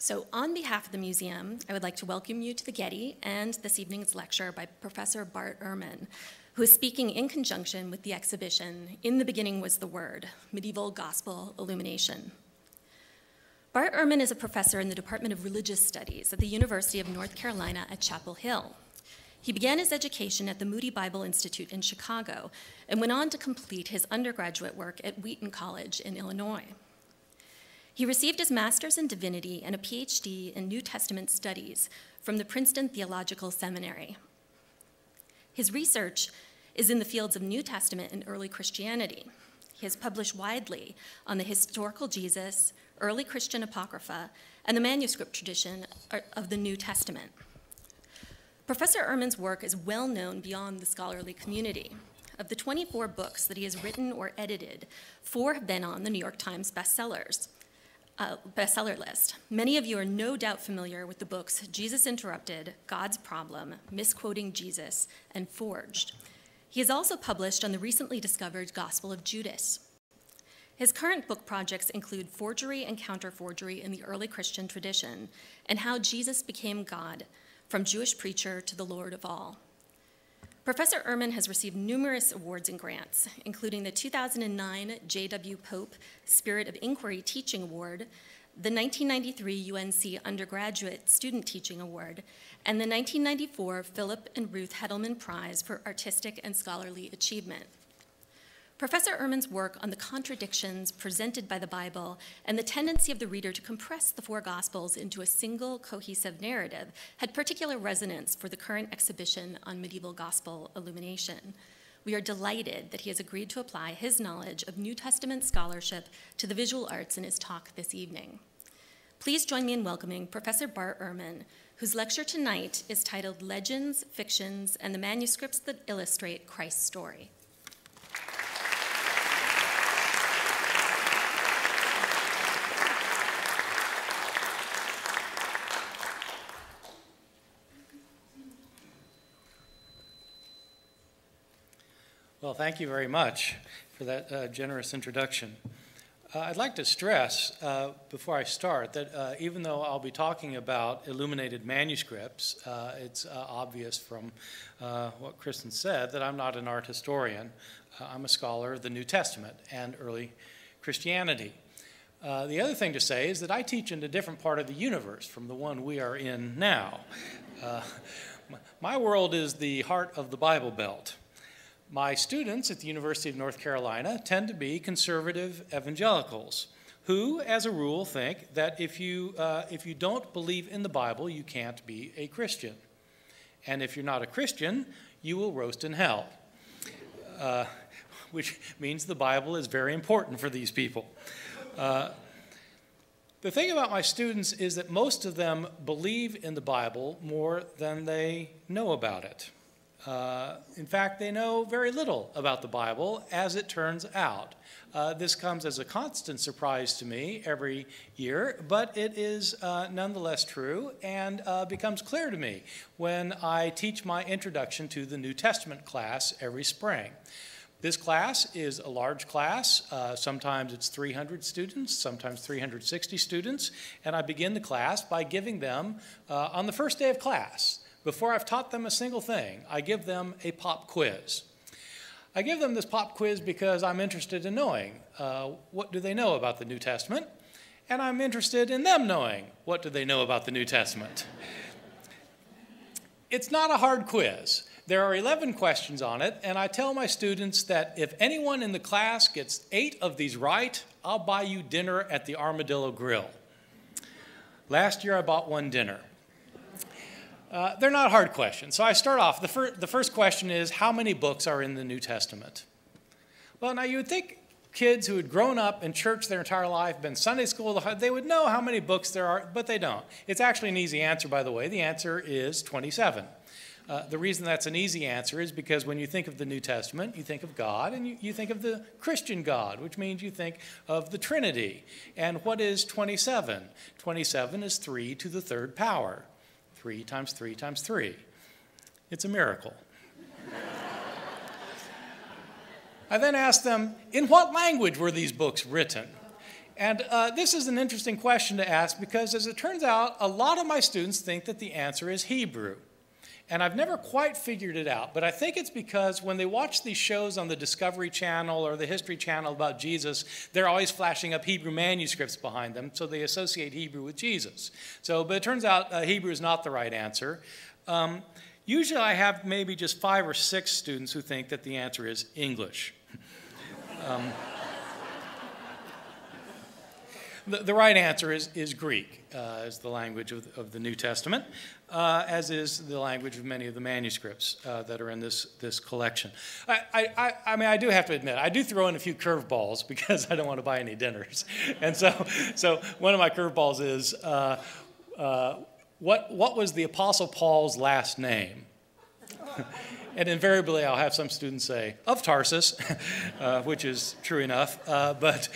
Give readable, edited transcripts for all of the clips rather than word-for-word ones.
So on behalf of the museum, I would like to welcome you to the Getty and this evening's lecture by Professor Bart Ehrman, who is speaking in conjunction with the exhibition, In the Beginning Was the Word, Medieval Gospel Illumination. Bart Ehrman is a professor in the Department of Religious Studies at the University of North Carolina at Chapel Hill. He began his education at the Moody Bible Institute in Chicago and went on to complete his undergraduate work at Wheaton College in Illinois. He received his master's in divinity and a PhD in New Testament studies from the Princeton Theological Seminary. His research is in the fields of New Testament and early Christianity. He has published widely on the historical Jesus, early Christian Apocrypha, and the manuscript tradition of the New Testament. Professor Ehrman's work is well known beyond the scholarly community. Of the 24 books that he has written or edited, 4 have been on the New York Times bestseller list. Many of you are no doubt familiar with the books Jesus Interrupted, God's Problem, Misquoting Jesus, and Forged. He has also published on the recently discovered Gospel of Judas. His current book projects include Forgery and Counterforgery in the Early Christian Tradition and How Jesus Became God, From Jewish Preacher to the Lord of All. Professor Ehrman has received numerous awards and grants, including the 2009 J.W. Pope Spirit of Inquiry Teaching Award, the 1993 UNC Undergraduate Student Teaching Award, and the 1994 Philip and Ruth Hedelman Prize for Artistic and Scholarly Achievement. Professor Ehrman's work on the contradictions presented by the Bible and the tendency of the reader to compress the 4 Gospels into a single cohesive narrative had particular resonance for the current exhibition on medieval gospel illumination. We are delighted that he has agreed to apply his knowledge of New Testament scholarship to the visual arts in his talk this evening. Please join me in welcoming Professor Bart Ehrman, whose lecture tonight is titled Legends, Fictions, and the Manuscripts That Illustrate Christ's Story. Well, thank you very much for that generous introduction. I'd like to stress before I start that even though I'll be talking about illuminated manuscripts, it's obvious from what Kristen said that I'm not an art historian. I'm a scholar of the New Testament and early Christianity. The other thing to say is that I teach in a different part of the universe from the one we are in now. My world is the heart of the Bible Belt. My students at the University of North Carolina tend to be conservative evangelicals who, as a rule, think that if you don't believe in the Bible, you can't be a Christian. And if you're not a Christian, you will roast in hell, which means the Bible is very important for these people. The thing about my students is that most of them believe in the Bible more than they know about it. In fact, they know very little about the Bible, as it turns out. This comes as a constant surprise to me every year, but it is nonetheless true and becomes clear to me when I teach my introduction to the New Testament class every spring. This class is a large class. Sometimes it's 300 students, sometimes 360 students, and I begin the class by giving them, on the first day of class, before I've taught them a single thing, I give them a pop quiz. I give them this pop quiz because I'm interested in knowing what do they know about the New Testament, and I'm interested in them knowing what do they know about the New Testament. It's not a hard quiz. There are 11 questions on it, and I tell my students that if anyone in the class gets 8 of these right, I'll buy you dinner at the Armadillo Grill. Last year I bought one dinner. They're not hard questions. So I start off. The first question is, how many books are in the New Testament? Well, now you would think kids who had grown up in church their entire life, been Sunday school, they would know how many books there are, but they don't. It's actually an easy answer, by the way. The answer is 27. The reason that's an easy answer is because when you think of the New Testament, you think of God, and you think of the Christian God, which means you think of the Trinity. And what is 27? 27 is 3 to the 3rd power. 3 times 3 times 3. It's a miracle. I then asked them, in what language were these books written? And this is an interesting question to ask because, as it turns out, a lot of my students think that the answer is Hebrew. And I've never quite figured it out, but I think it's because when they watch these shows on the Discovery Channel or the History Channel about Jesus, they're always flashing up Hebrew manuscripts behind them, so they associate Hebrew with Jesus. But it turns out Hebrew is not the right answer. Usually I have maybe just 5 or 6 students who think that the answer is English. The right answer is Greek, is the language of the New Testament, as is the language of many of the manuscripts that are in this collection. I mean, I do have to admit, I do throw in a few curveballs because I don't want to buy any dinners. And so one of my curveballs is, what was the Apostle Paul's last name? And invariably, I'll have some students say, of Tarsus, which is true enough. But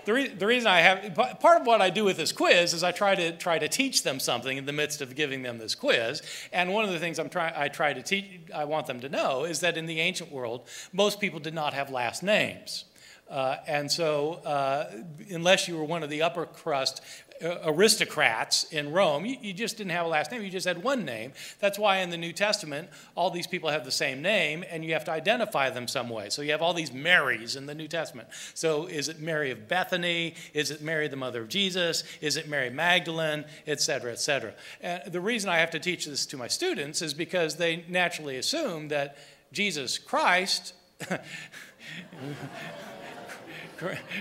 the reason I have, part of what I do with this quiz is I try to teach them something in the midst of giving them this quiz. And one of the things I want them to know is that in the ancient world, most people did not have last names. And so unless you were one of the upper crust aristocrats in Rome, you just didn't have a last name. You just had one name. That's why in the New Testament, all these people have the same name, and you have to identify them some way. So you have all these Marys in the New Testament. So is it Mary of Bethany? Is it Mary, the mother of Jesus? Is it Mary Magdalene? Et cetera, et cetera. And the reason I have to teach this to my students is because they naturally assume that Jesus Christ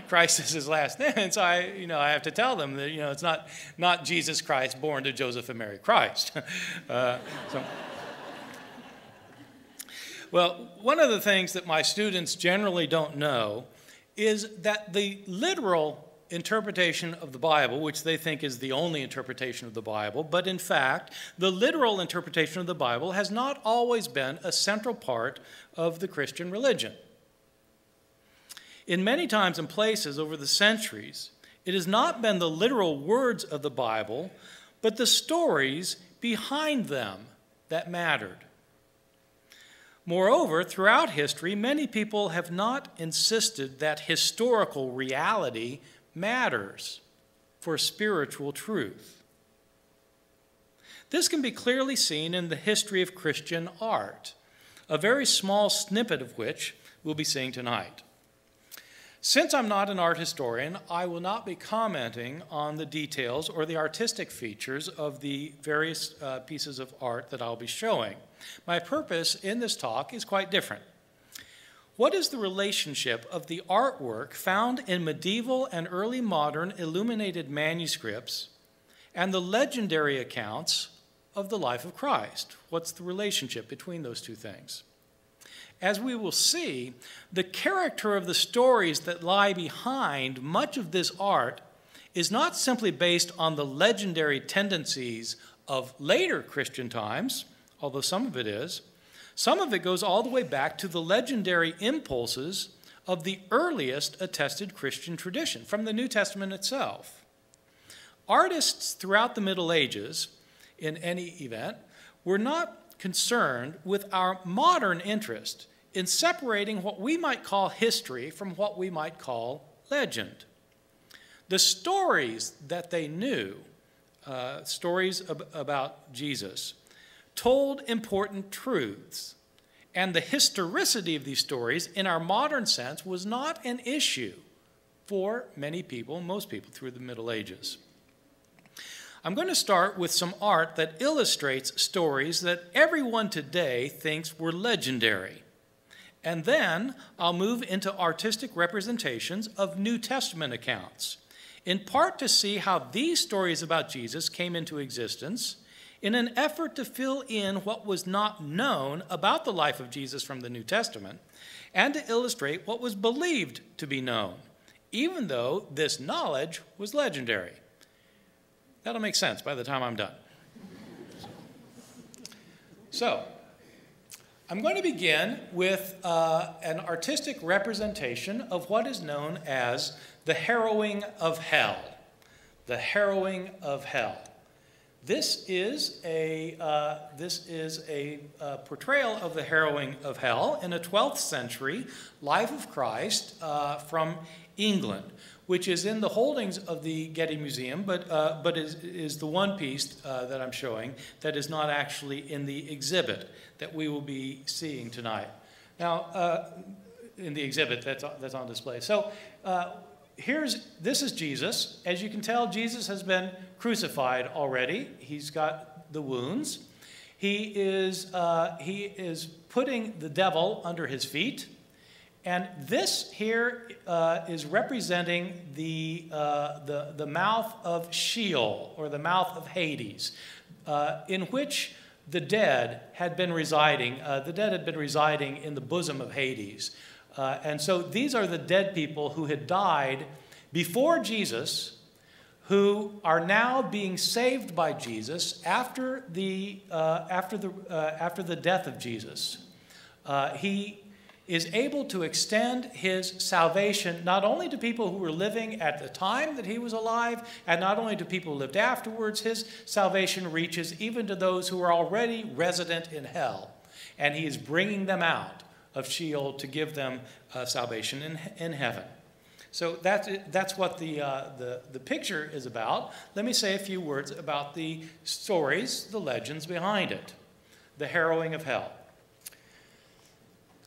Christ is his last name, and so I have to tell them that it's not Jesus Christ born to Joseph and Mary Christ. Well, one of the things that my students generally don't know is that the literal interpretation of the Bible, which they think is the only interpretation of the Bible, but in fact, the literal interpretation of the Bible has not always been a central part of the Christian religion. In many times and places over the centuries, it has not been the literal words of the Bible, but the stories behind them that mattered. Moreover, throughout history, many people have not insisted that historical reality matters for spiritual truth. This can be clearly seen in the history of Christian art, a very small snippet of which we'll be seeing tonight. Since I'm not an art historian, I will not be commenting on the details or the artistic features of the various pieces of art that I'll be showing. My purpose in this talk is quite different. What is the relationship of the artwork found in medieval and early modern illuminated manuscripts and the legendary accounts of the life of Christ? What's the relationship between those two things? As we will see, the character of the stories that lie behind much of this art is not simply based on the legendary tendencies of later Christian times, although some of it is. Some of it goes all the way back to the legendary impulses of the earliest attested Christian tradition, from the New Testament itself. Artists throughout the Middle Ages, in any event, were not concerned with our modern interest in separating what we might call history from what we might call legend. The stories that they knew, stories about Jesus, told important truths, and the historicity of these stories in our modern sense was not an issue for many people, most people, through the Middle Ages. I'm going to start with some art that illustrates stories that everyone today thinks were legendary. And then I'll move into artistic representations of New Testament accounts, in part to see how these stories about Jesus came into existence in an effort to fill in what was not known about the life of Jesus from the New Testament, and to illustrate what was believed to be known, even though this knowledge was legendary. That'll make sense by the time I'm done. So, I'm going to begin with an artistic representation of what is known as the harrowing of hell. The harrowing of hell. This is a portrayal of the harrowing of hell in a 12th century Life of Christ from England, which is in the holdings of the Getty Museum, but is the one piece that I'm showing that is not actually in the exhibit that we will be seeing tonight. Now, in the exhibit that's on display. So this is Jesus. As you can tell, Jesus has been crucified already. He's got the wounds. He is putting the devil under his feet. And this here is representing the mouth of Sheol, or the mouth of Hades, in which the dead had been residing. The dead had been residing in the bosom of Hades. And so these are the dead people who had died before Jesus, who are now being saved by Jesus after the death of Jesus. He is able to extend his salvation not only to people who were living at the time that he was alive, and not only to people who lived afterwards. His salvation reaches even to those who are already resident in hell, and he is bringing them out of Sheol to give them salvation in heaven. So that's what the picture is about. Let me say a few words about the stories, the legends behind it. The harrowing of hell.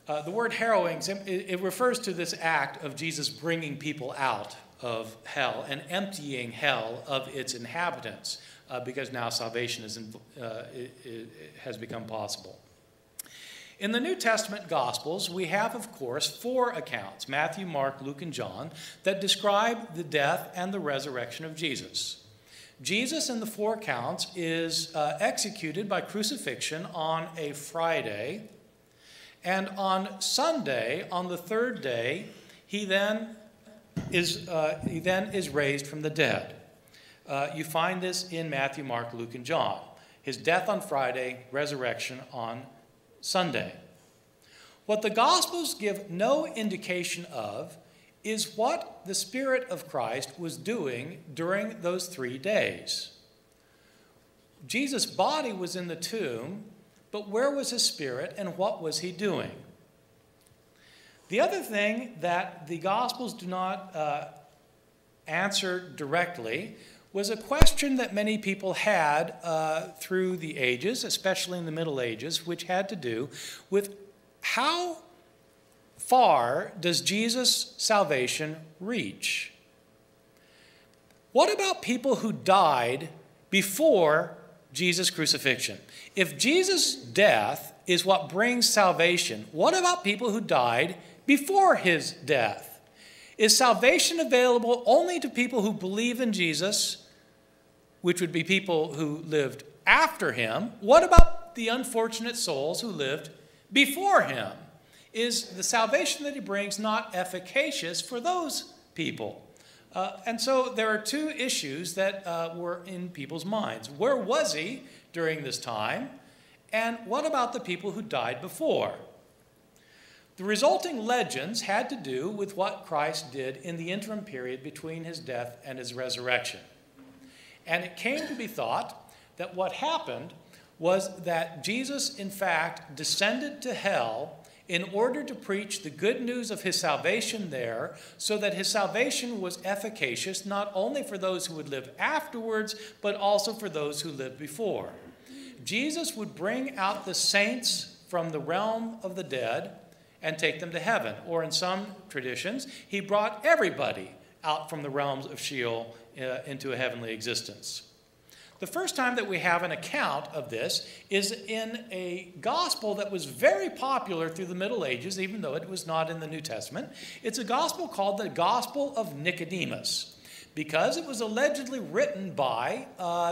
The word harrowing, it refers to this act of Jesus bringing people out of hell and emptying hell of its inhabitants, because now salvation has become possible. In the New Testament Gospels, we have, of course, 4 accounts, Matthew, Mark, Luke, and John, that describe the death and the resurrection of Jesus. Jesus, in the 4 accounts, is executed by crucifixion on a Friday, and on Sunday, on the 3rd day, he then is raised from the dead. You find this in Matthew, Mark, Luke, and John. His death on Friday, resurrection on Sunday. What the Gospels give no indication of is what the Spirit of Christ was doing during those 3 days. Jesus' body was in the tomb, but where was his spirit and what was he doing? The other thing that the Gospels do not answer directly was a question that many people had through the ages, especially in the Middle Ages, which had to do with how far does Jesus' salvation reach? What about people who died before Jesus' crucifixion? If Jesus' death is what brings salvation, what about people who died before his death? Is salvation available only to people who believe in Jesus, which would be people who lived after him? What about the unfortunate souls who lived before him? Is the salvation that he brings not efficacious for those people? And so there are 2 issues that were in people's minds. Where was he during this time? And what about the people who died before? The resulting legends had to do with what Christ did in the interim period between his death and his resurrection. And it came to be thought that what happened was that Jesus, in fact, descended to hell in order to preach the good news of his salvation there, so that his salvation was efficacious not only for those who would live afterwards, but also for those who lived before. Jesus would bring out the saints from the realm of the dead and take them to heaven. Or in some traditions, he brought everybody out from the realms of Sheol into a heavenly existence. The first time that we have an account of this is in a gospel that was very popular through the Middle Ages, even though it was not in the New Testament. It's a gospel called the Gospel of Nicodemus, because it was allegedly written by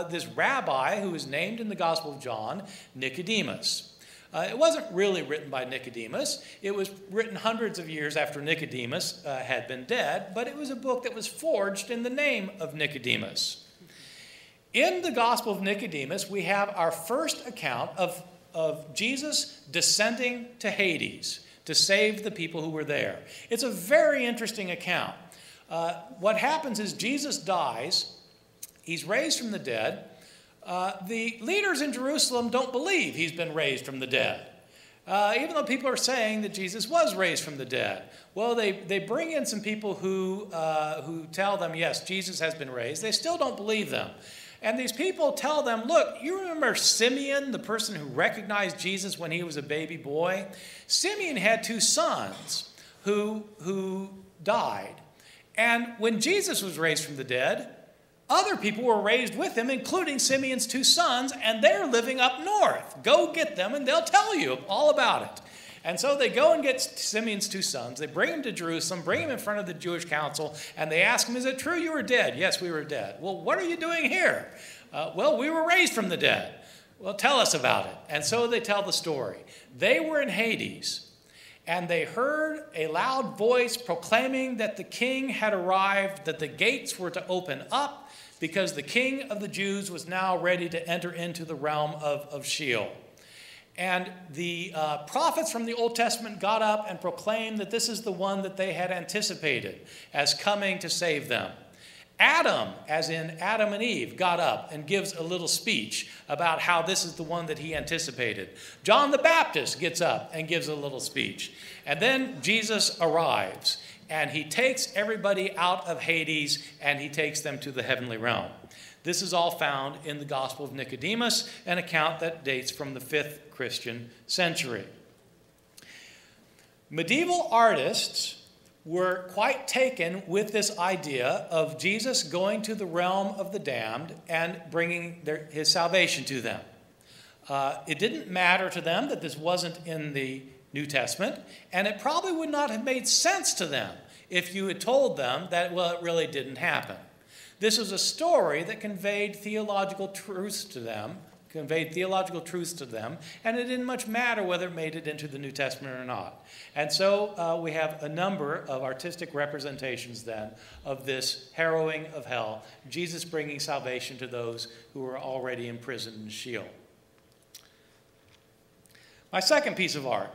this rabbi who is named in the Gospel of John, Nicodemus. It wasn't really written by Nicodemus. It was written hundreds of years after Nicodemus had been dead, but it was a book that was forged in the name of Nicodemus. In the Gospel of Nicodemus, we have our first account of Jesus descending to Hades to save the people who were there. It's a very interesting account. What happens is Jesus dies. He's raised from the dead. The leaders in Jerusalem don't believe he's been raised from the dead, even though people are saying that Jesus was raised from the dead. Well, they bring in some people who tell them, yes, Jesus has been raised. They still don't believe them. And these people tell them, look, you remember Simeon, the person who recognized Jesus when he was a baby boy? Simeon had 2 sons who died. And when Jesus was raised from the dead, other people were raised with him, including Simeon's 2 sons, and they're living up north. Go get them, and they'll tell you all about it. And so they go and get Simeon's 2 sons. They bring him to Jerusalem, bring him in front of the Jewish council, and they ask him, is it true you were dead? Yes, we were dead. Well, what are you doing here? Well, we were raised from the dead. Well, tell us about it. And so they tell the story. They were in Hades, and they heard a loud voice proclaiming that the king had arrived, that the gates were to open up, because the king of the Jews was now ready to enter into the realm of Sheol. And the prophets from the Old Testament got up and proclaimed that this is the one that they had anticipated as coming to save them. Adam, as in Adam and Eve, got up and gives a little speech about how this is the one that he anticipated. John the Baptist gets up and gives a little speech. And then Jesus arrives, and he takes everybody out of Hades, and he takes them to the heavenly realm. This is all found in the Gospel of Nicodemus, an account that dates from the 5th Christian century. Medieval artists were quite taken with this idea of Jesus going to the realm of the damned and bringing his salvation to them. It didn't matter to them that this wasn't in the New Testament, and it probably would not have made sense to them if you had told them that, well, it really didn't happen. This was a story that conveyed theological truths to them, and it didn't much matter whether it made it into the New Testament or not. And so we have a number of artistic representations then of this harrowing of hell, Jesus bringing salvation to those who were already imprisoned in Sheol. My second piece of art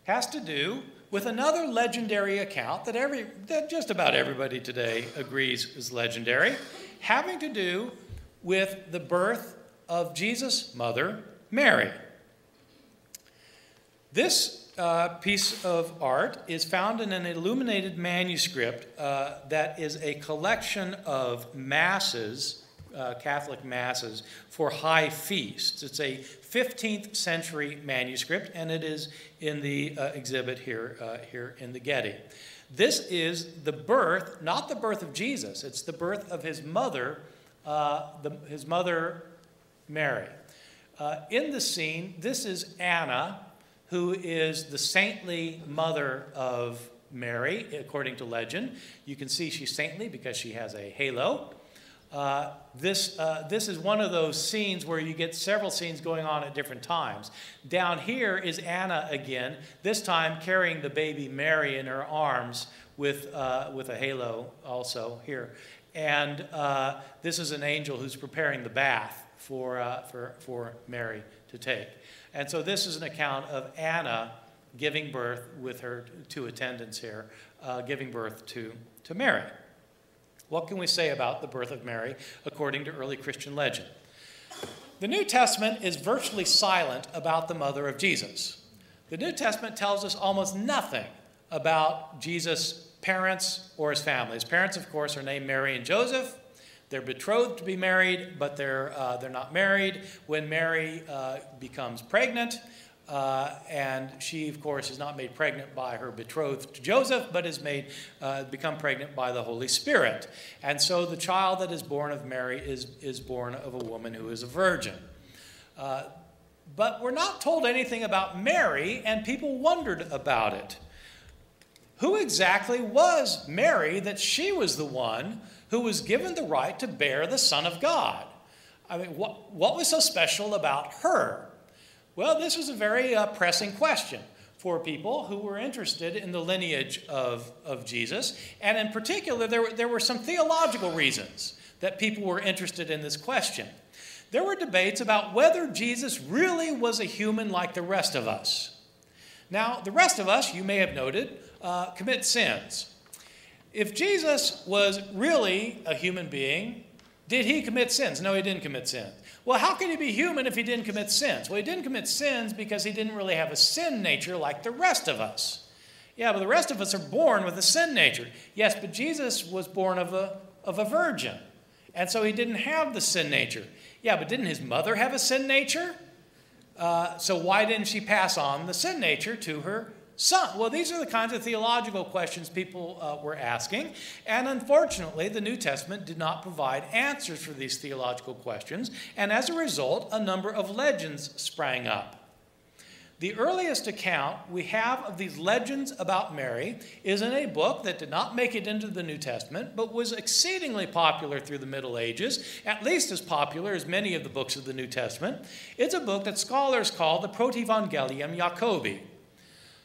has to do with another legendary account that just about everybody today agrees is legendary, having to do with the birth of Jesus' mother, Mary. This piece of art is found in an illuminated manuscript that is a collection of masses, Catholic masses, for high feasts. It's a 15th century manuscript, and it is in the exhibit here in the Getty. This is the birth, not the birth of Jesus, it's the birth of his mother, his mother Mary. In the scene, this is Anna, who is the saintly mother of Mary, according to legend. You can see she's saintly because she has a halo. This is one of those scenes where you get several scenes going on at different times. Down here is Anna again, this time carrying the baby Mary in her arms with a halo also here. And this is an angel who's preparing the bath for Mary to take. And so this is an account of Anna giving birth with her 2 attendants here, giving birth to Mary. What can we say about the birth of Mary according to early Christian legend? The New Testament is virtually silent about the mother of Jesus. The New Testament tells us almost nothing about Jesus' parents or his family. His parents, of course, are named Mary and Joseph. They're betrothed to be married, but they're not married. When Mary becomes pregnant, and she, of course, is not made pregnant by her betrothed to Joseph, but is become pregnant by the Holy Spirit. And so the child that is born of Mary is born of a woman who is a virgin. But we're not told anything about Mary, and people wondered about it. Who exactly was Mary that she was the one who was given the right to bear the Son of God? I mean, what was so special about her? Well, this was a very pressing question for people who were interested in the lineage of Jesus. And in particular, there were some theological reasons that people were interested in this question. There were debates about whether Jesus really was a human like the rest of us. Now, the rest of us, you may have noted, commit sins. If Jesus was really a human being, Did he commit sins? No, he didn't commit sins. Well, how could he be human if he didn't commit sins? Well, he didn't commit sins because he didn't really have a sin nature like the rest of us. Yeah, but the rest of us are born with a sin nature. Yes, but Jesus was born of a virgin. And so he didn't have the sin nature. Yeah, but didn't his mother have a sin nature? So why didn't she pass on the sin nature to her son? Well, these are the kinds of theological questions people were asking. And unfortunately, the New Testament did not provide answers for these theological questions. And as a result, a number of legends sprang up. The earliest account we have of these legends about Mary is in a book that did not make it into the New Testament, but was exceedingly popular through the Middle Ages, at least as popular as many of the books of the New Testament. It's a book that scholars call the Protevangelium Jacobi.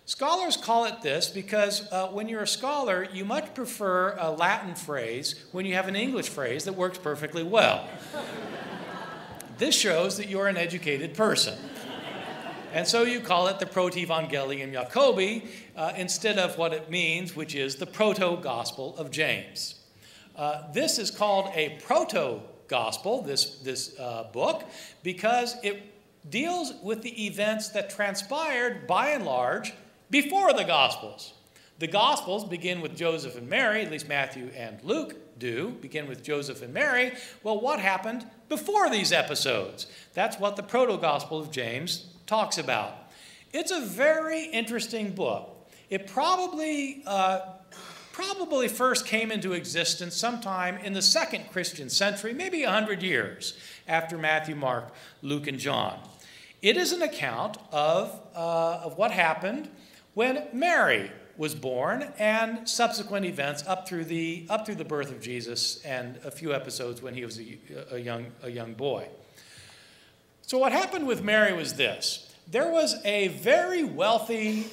Scholars call it this because when you're a scholar, you much prefer a Latin phrase when you have an English phrase that works perfectly well. This shows that you're an educated person. And so you call it the Protevangelium Jacobi instead of what it means, which is the proto-gospel of James. This is called a proto-gospel, this book, because it deals with the events that transpired, by and large, before the Gospels. The Gospels begin with Joseph and Mary, at least Matthew and Luke do, begin with Joseph and Mary. Well, what happened before these episodes? That's what the proto-gospel of James talks about. It's a very interesting book. It probably first came into existence sometime in the second Christian century, maybe 100 years after Matthew, Mark, Luke, and John. It is an account of what happened when Mary was born and subsequent events up through the birth of Jesus and a few episodes when he was a young boy. So what happened with Mary was this. There was a very wealthy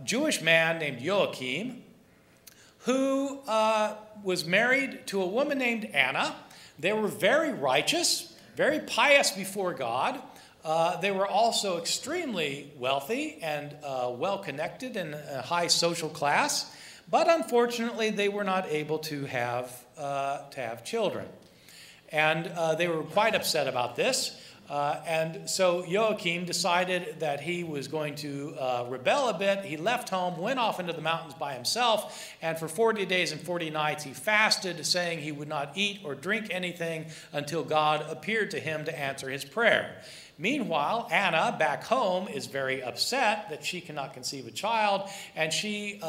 Jewish man named Joachim who was married to a woman named Anna. They were very righteous, very pious before God. They were also extremely wealthy and well-connected and a high social class. But unfortunately, they were not able to have children. And they were quite upset about this. And so Joachim decided that he was going to rebel a bit. He left home, went off into the mountains by himself, and for 40 days and 40 nights he fasted, saying he would not eat or drink anything until God appeared to him to answer his prayer. Meanwhile, Anna, back home, is very upset that she cannot conceive a child, and she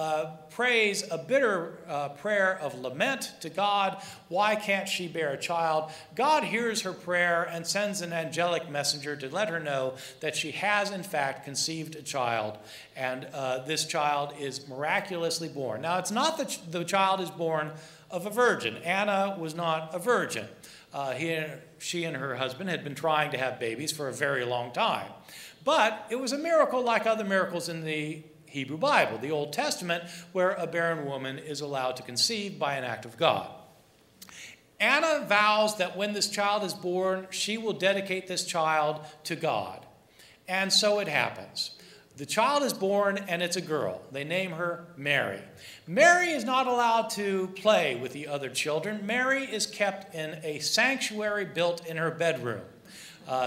prays a bitter prayer of lament to God. Why can't she bear a child? God hears her prayer and sends an angelic messenger to let her know that she has, in fact, conceived a child, and this child is miraculously born. Now, it's not that the child is born of a virgin. Anna was not a virgin. She and her husband had been trying to have babies for a very long time. But it was a miracle like other miracles in the Hebrew Bible, the Old Testament, where a barren woman is allowed to conceive by an act of God. Anna vows that when this child is born, she will dedicate this child to God. And so it happens. The child is born, and it's a girl. They name her Mary. Mary is not allowed to play with the other children. Mary is kept in a sanctuary built in her bedroom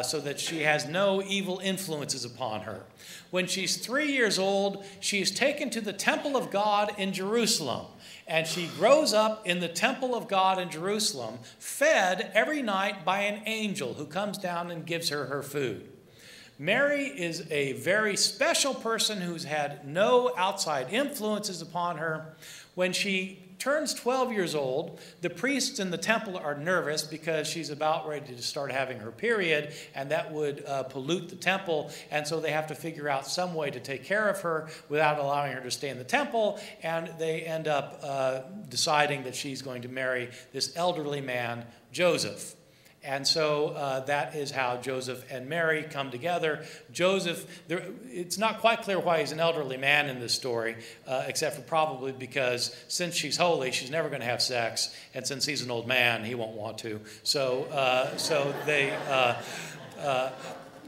so that she has no evil influences upon her. When she's 3 years old, she is taken to the temple of God in Jerusalem. And she grows up in the temple of God in Jerusalem, fed every night by an angel who comes down and gives her her food. Mary is a very special person who's had no outside influences upon her. When she turns 12 years old, the priests in the temple are nervous because she's about ready to start having her period, and that would pollute the temple, and so they have to figure out some way to take care of her without allowing her to stay in the temple, and they end up deciding that she's going to marry this elderly man, Joseph. And so that is how Joseph and Mary come together. Joseph, it's not quite clear why he's an elderly man in this story, except for probably because since she's holy, she's never going to have sex, and since he's an old man, he won't want to. So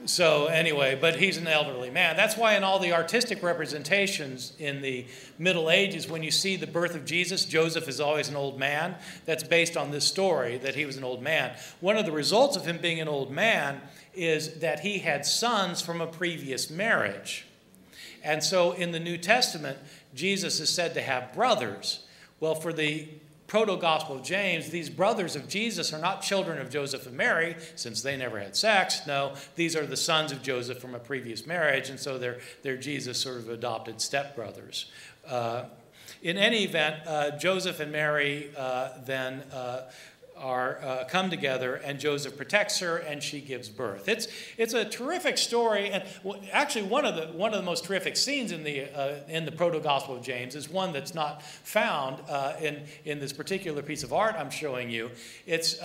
So anyway, but he's an elderly man. That's why in all the artistic representations in the Middle Ages, when you see the birth of Jesus, Joseph is always an old man. That's based on this story that he was an old man. One of the results of him being an old man is that he had sons from a previous marriage. And so in the New Testament, Jesus is said to have brothers. Well, for the Proto-Gospel of James, these brothers of Jesus are not children of Joseph and Mary, since they never had sex. No, these are the sons of Joseph from a previous marriage, and so they're Jesus' sort of adopted stepbrothers. In any event, Joseph and Mary then come together, and Joseph protects her, and she gives birth. It's a terrific story, and actually one of the most terrific scenes in the Proto-Gospel of James is one that's not found in this particular piece of art I'm showing you. It's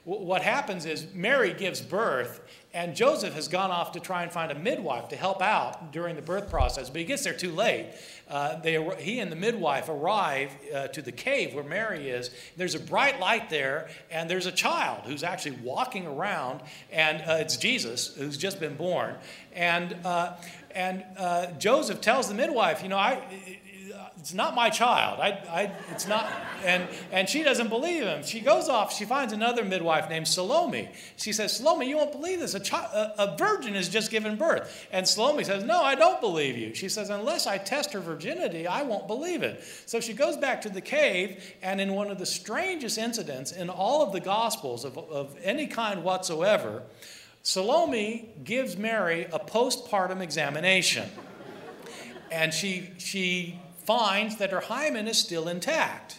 what happens is Mary gives birth, and Joseph has gone off to try and find a midwife to help out during the birth process, but he gets there too late. He and the midwife arrive to the cave where Mary is. There's a bright light there, and there's a child who's actually walking around, and it's Jesus, who's just been born. And Joseph tells the midwife, it's not my child. It's not, and she doesn't believe him. She goes off. She finds another midwife named Salome. She says, Salome, you won't believe this. A virgin has just given birth. And Salome says, no, I don't believe you. She says, unless I test her virginity, I won't believe it. So she goes back to the cave, and in one of the strangest incidents in all of the Gospels of any kind whatsoever, Salome gives Mary a postpartum examination. And she finds that her hymen is still intact.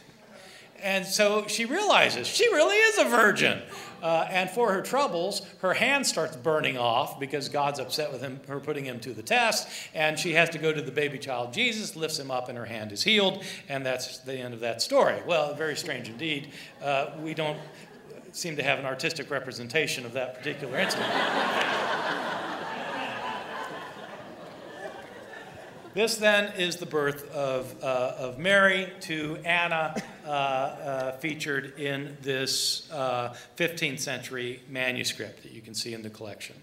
And so she realizes she really is a virgin. And for her troubles, her hand starts burning off because God's upset with her putting him to the test. And she has to go to the baby child Jesus, lifts him up, and her hand is healed. And that's the end of that story. Well, very strange indeed. We don't seem to have an artistic representation of that particular incident. This then is the birth of Mary to Anna, featured in this 15th century manuscript that you can see in the collection.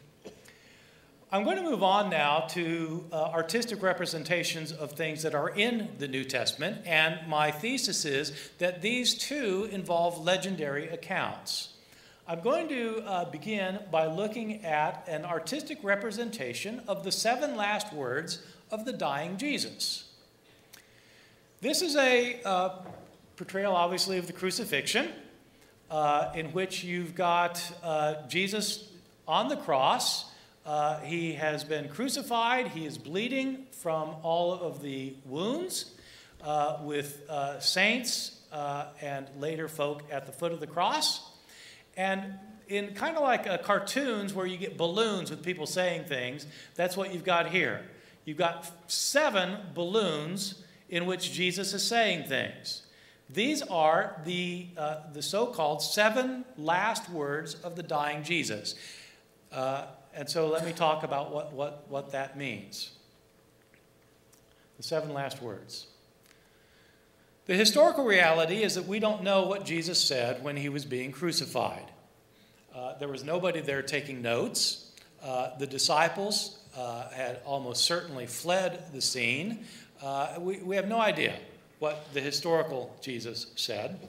I'm going to move on now to artistic representations of things that are in the New Testament, and my thesis is that these too involve legendary accounts. I'm going to begin by looking at an artistic representation of the 7 last words of the dying Jesus. This is a portrayal, obviously, of the crucifixion, in which you've got Jesus on the cross. He has been crucified. He is bleeding from all of the wounds, with saints and later folk at the foot of the cross. And in kind of like cartoons where you get balloons with people saying things, that's what you've got here. You've got 7 balloons in which Jesus is saying things. These are the so-called 7 last words of the dying Jesus. And so let me talk about what that means. The 7 last words. The historical reality is that we don't know what Jesus said when he was being crucified. There was nobody there taking notes. The disciples had almost certainly fled the scene. We have no idea what the historical Jesus said.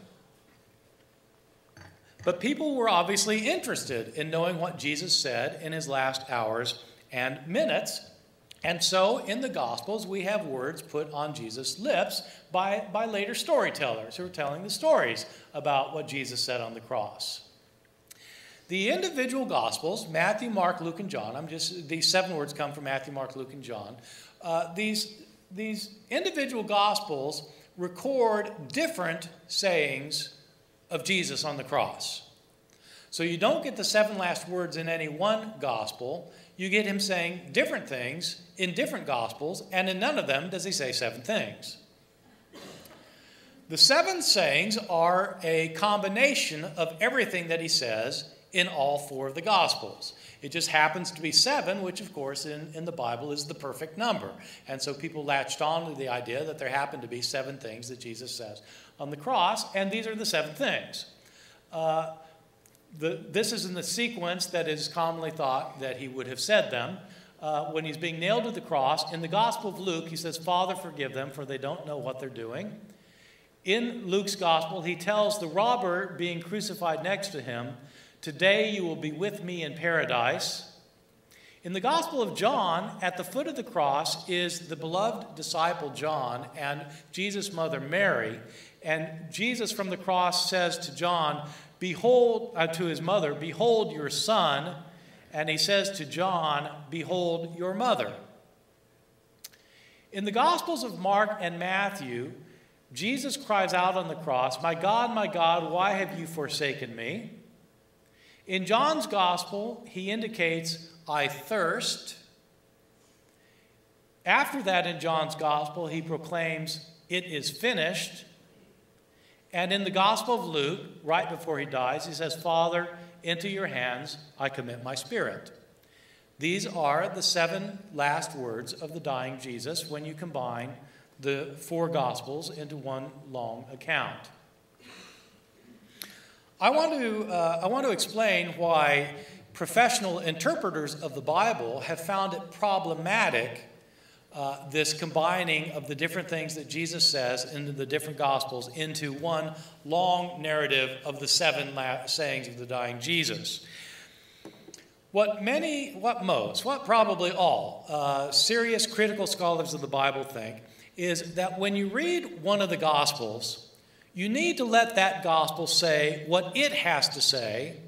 But people were obviously interested in knowing what Jesus said in his last hours and minutes. And so in the Gospels, we have words put on Jesus' lips by later storytellers who are telling the stories about what Jesus said on the cross. The individual Gospels, Matthew, Mark, Luke, and John, these 7 words come from Matthew, Mark, Luke, and John. These individual Gospels record different sayings of Jesus on the cross. So you don't get the 7 last words in any one Gospel. You get him saying different things in different Gospels, and in none of them does he say 7 things. The 7 sayings are a combination of everything that he says in all 4 of the Gospels. It just happens to be 7, which of course in the Bible is the perfect number. And so people latched on to the idea that there happened to be 7 things that Jesus says on the cross, and these are the 7 things. This is in the sequence that is commonly thought that he would have said them. When he's being nailed to the cross, in the Gospel of Luke, he says, "Father, forgive them, for they don't know what they're doing." In Luke's Gospel, he tells the robber being crucified next to him, "Today you will be with me in paradise." In the Gospel of John, at the foot of the cross is the beloved disciple John and Jesus' mother Mary. And Jesus from the cross says to John, "Behold," to his mother, "Behold your son." And he says to John, "Behold your mother." In the Gospels of Mark and Matthew, Jesus cries out on the cross, my God, why have you forsaken me?" In John's Gospel, he indicates, "I thirst." After that, in John's Gospel, he proclaims, "It is finished." And in the Gospel of Luke, right before he dies, he says, "Father, into your hands I commit my spirit." These are the 7 last words of the dying Jesus when you combine the 4 Gospels into one long account. I want to explain why professional interpreters of the Bible have found it problematic, this combining of the different things that Jesus says into the different Gospels into one long narrative of the 7 sayings of the dying Jesus. What probably all serious critical scholars of the Bible think is that when you read one of the Gospels, you need to let that Gospel say what it has to say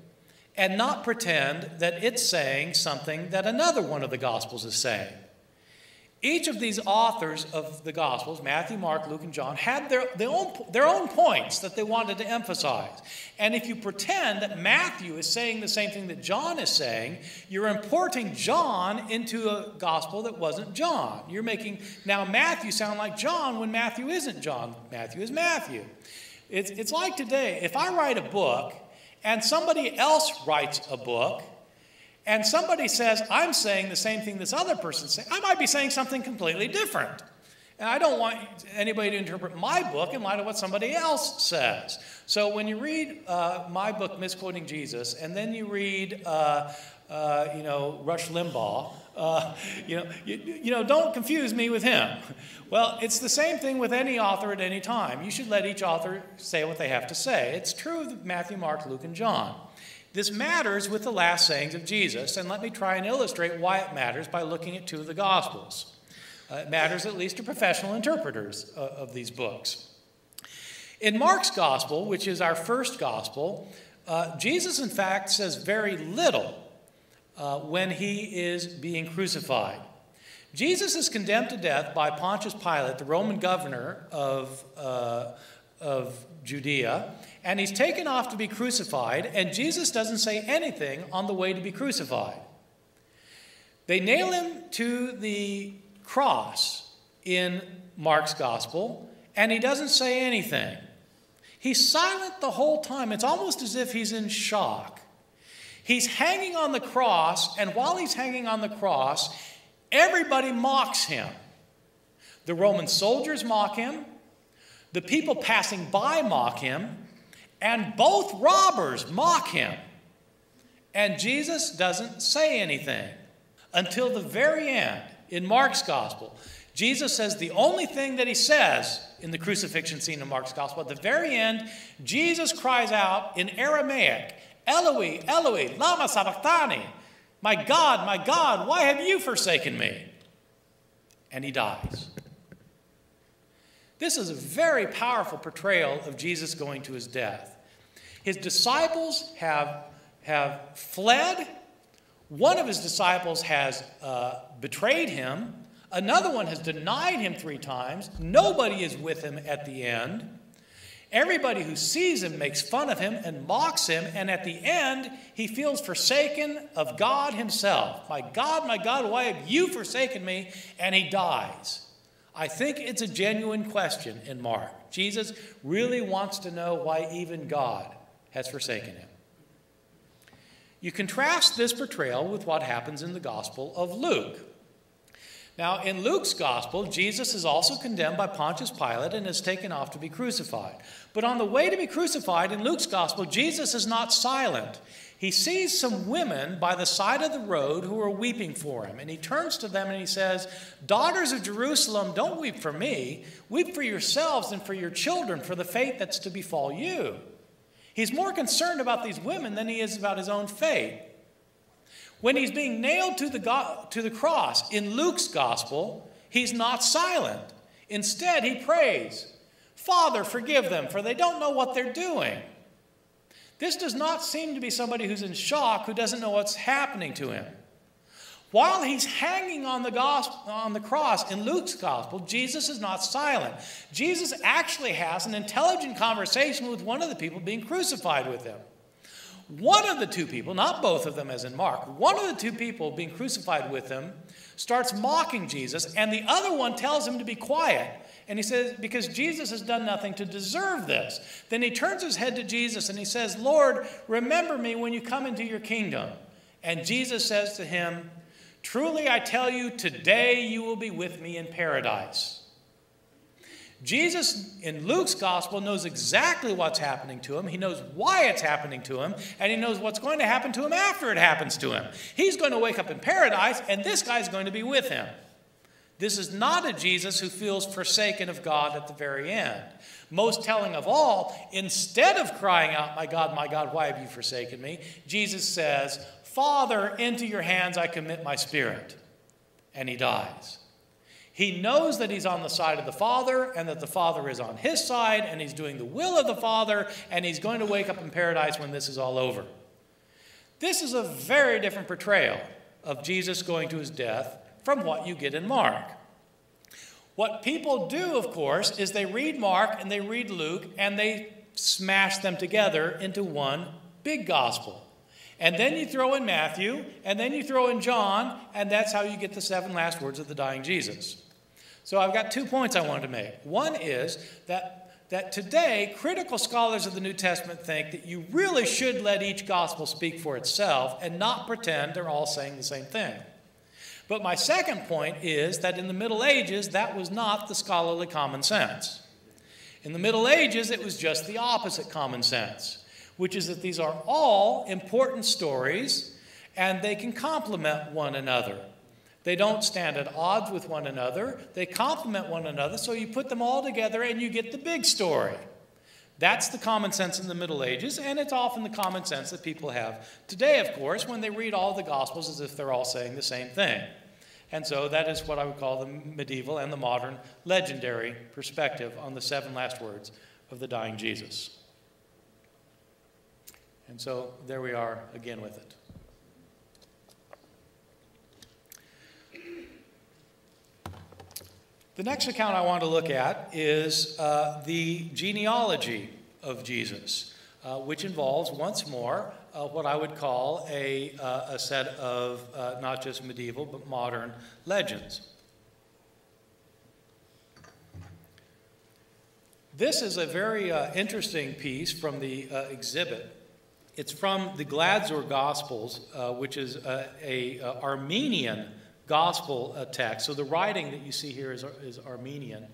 and not pretend that it's saying something that another one of the Gospels is saying. Each of these authors of the Gospels, Matthew, Mark, Luke, and John, had their own points that they wanted to emphasize. And if you pretend that Matthew is saying the same thing that John is saying, you're importing John into a gospel that wasn't John. You're making now Matthew sound like John when Matthew isn't John. Matthew is Matthew. It's like today, if I write a book and somebody else writes a book, and somebody says, I'm saying the same thing this other person's saying, I might be saying something completely different. And I don't want anybody to interpret my book in light of what somebody else says. So when you read my book, Misquoting Jesus, and then you read, Rush Limbaugh, don't confuse me with him. Well, it's the same thing with any author at any time. You should let each author say what they have to say. It's true of Matthew, Mark, Luke, and John. This matters with the last sayings of Jesus, and let me try and illustrate why it matters by looking at 2 of the Gospels. It matters at least to professional interpreters of these books. In Mark's Gospel, which is our first Gospel, Jesus, in fact, says very little when he is being crucified. Jesus is condemned to death by Pontius Pilate, the Roman governor of Judea, and he's taken off to be crucified, and Jesus doesn't say anything on the way to be crucified. They nail him to the cross in Mark's Gospel, and he doesn't say anything. He's silent the whole time. It's almost as if he's in shock. He's hanging on the cross, and while he's hanging on the cross, everybody mocks him. The Roman soldiers mock him. The people passing by mock him. And both robbers mock him. And Jesus doesn't say anything until the very end. In Mark's Gospel, Jesus says the only thing that he says in the crucifixion scene in Mark's Gospel, at the very end, Jesus cries out in Aramaic, Eloi, Eloi, lama sabachthani. My God, why have you forsaken me? And he dies. This is a very powerful portrayal of Jesus going to his death. His disciples have fled. One of his disciples has betrayed him. Another one has denied him 3 times. Nobody is with him at the end. Everybody who sees him makes fun of him and mocks him. And at the end, he feels forsaken of God himself. My God, why have you forsaken me? And he dies. I think it's a genuine question in Mark. Jesus really wants to know why even God has forsaken him. You contrast this portrayal with what happens in the Gospel of Luke. Now, in Luke's gospel, Jesus is also condemned by Pontius Pilate and is taken off to be crucified. But on the way to be crucified, in Luke's gospel, Jesus is not silent. He sees some women by the side of the road who are weeping for him. And he turns to them and he says, "Daughters of Jerusalem, don't weep for me. Weep for yourselves and for your children, for the fate that's to befall you." He's more concerned about these women than he is about his own fate. When he's being nailed to the cross in Luke's gospel, he's not silent. Instead, he prays, "Father, forgive them, for they don't know what they're doing." This does not seem to be somebody who's in shock, who doesn't know what's happening to him. While he's hanging on the cross in Luke's gospel, Jesus is not silent. Jesus actually has an intelligent conversation with one of the people being crucified with him. One of the two people, not both of them as in Mark, one of the two people being crucified with him starts mocking Jesus, and the other one tells him to be quiet. And he says, because Jesus has done nothing to deserve this. Then he turns his head to Jesus and he says, "Lord, remember me when you come into your kingdom." And Jesus says to him, "Truly I tell you, today you will be with me in paradise." Jesus, in Luke's gospel, knows exactly what's happening to him. He knows why it's happening to him, and he knows what's going to happen to him after it happens to him. He's going to wake up in paradise, and this guy's going to be with him. This is not a Jesus who feels forsaken of God at the very end. Most telling of all, instead of crying out, my God, why have you forsaken me?" Jesus says, "Father, into your hands I commit my spirit." And he dies. He knows that he's on the side of the Father and that the Father is on his side and he's doing the will of the Father and he's going to wake up in paradise when this is all over. This is a very different portrayal of Jesus going to his death from what you get in Mark. What people do, of course, is they read Mark and they read Luke and they smash them together into one big gospel. And then you throw in Matthew, and then you throw in John, and that's how you get the 7 last words of the dying Jesus. So I've got 2 points I wanted to make. One is that today, critical scholars of the New Testament think that you really should let each gospel speak for itself and not pretend they're all saying the same thing. But my second point is that in the Middle Ages, that was not the scholarly common sense. In the Middle Ages, it was just the opposite common sense, which is that these are all important stories and they can complement one another. They don't stand at odds with one another. They complement one another, so you put them all together and you get the big story. That's the common sense in the Middle Ages, and it's often the common sense that people have today, of course, when they read all the Gospels as if they're all saying the same thing. And so that is what I would call the medieval and the modern legendary perspective on the 7 last words of the dying Jesus. And so there we are again with it. The next account I want to look at is the genealogy of Jesus, which involves, once more, what I would call a set of not just medieval but modern legends. This is a very interesting piece from the exhibit. It's from the Gladzor Gospels, which is an Armenian gospel text. So the writing that you see here is Armenian.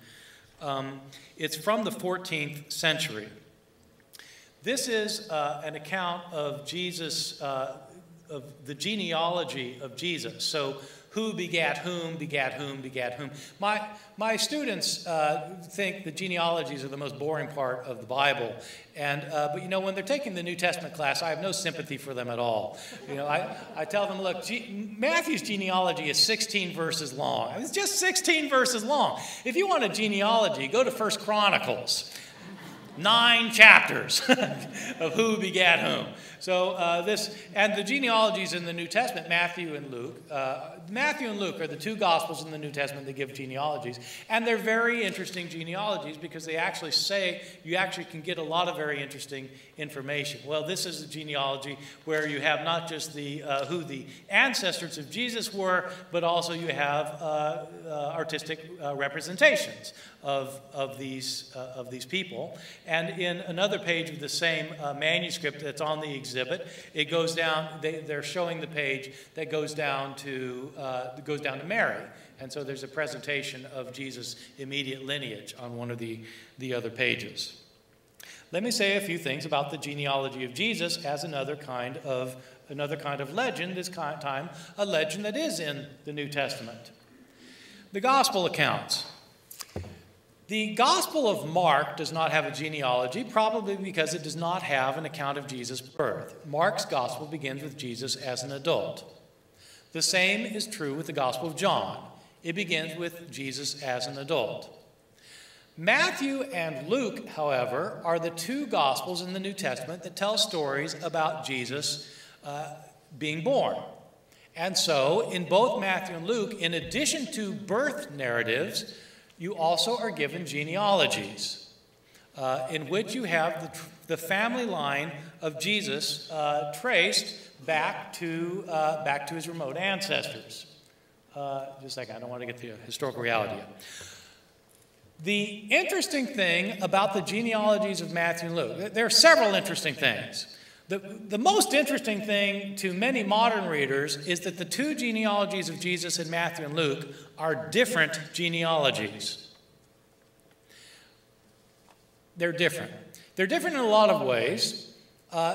It's from the 14th century. This is an account of Jesus, of the genealogy of Jesus. So who begat whom, begat whom, begat whom. My students think the genealogies are the most boring part of the Bible. But you know, when they're taking the New Testament class, I have no sympathy for them at all. You know, I tell them, look, Matthew's genealogy is 16 verses long. It's just 16 verses long. If you want a genealogy, go to 1 Chronicles. 9 chapters of who begat whom. So and the genealogies in the New Testament, Matthew and Luke. Matthew and Luke are the 2 Gospels in the New Testament that give genealogies. And they're very interesting genealogies because they actually say you actually can get a lot of very interesting information. Well, this is a genealogy where you have not just who the ancestors of Jesus were, but also you have artistic representations of these people. And in another page of the same manuscript that's on the exhibit, exhibit. It goes down, they're showing the page that goes down to Mary. And so there's a presentation of Jesus' immediate lineage on one of the other pages. Let me say a few things about the genealogy of Jesus as another kind of legend, this time a legend that is in the New Testament. The gospel accounts. The Gospel of Mark does not have a genealogy, probably because it does not have an account of Jesus' birth. Mark's gospel begins with Jesus as an adult. The same is true with the Gospel of John. It begins with Jesus as an adult. Matthew and Luke, however, are the two Gospels in the New Testament that tell stories about Jesus being born. And so, in both Matthew and Luke, in addition to birth narratives, you also are given genealogies in which you have the family line of Jesus traced back to his remote ancestors. Just a second, I don't want to get to historical reality yet. The interesting thing about the genealogies of Matthew and Luke, there are several interesting things. The most interesting thing to many modern readers is that the two genealogies of Jesus in Matthew and Luke are different genealogies. They're different. They're different in a lot of ways.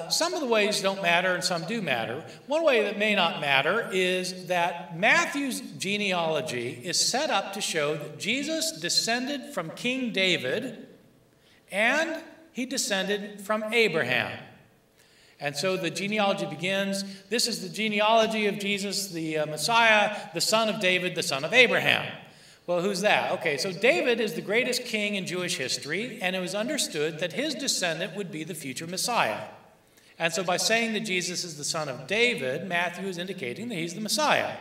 Some of the ways don't matter and some do matter. One way that may not matter is that Matthew's genealogy is set up to show that Jesus descended from King David and he descended from Abraham. And so the genealogy begins, this is the genealogy of Jesus, the Messiah, the son of David, the son of Abraham. Well, who's that? Okay, so David is the greatest king in Jewish history, and it was understood that his descendant would be the future Messiah. And so by saying that Jesus is the son of David, Matthew is indicating that he's the Messiah.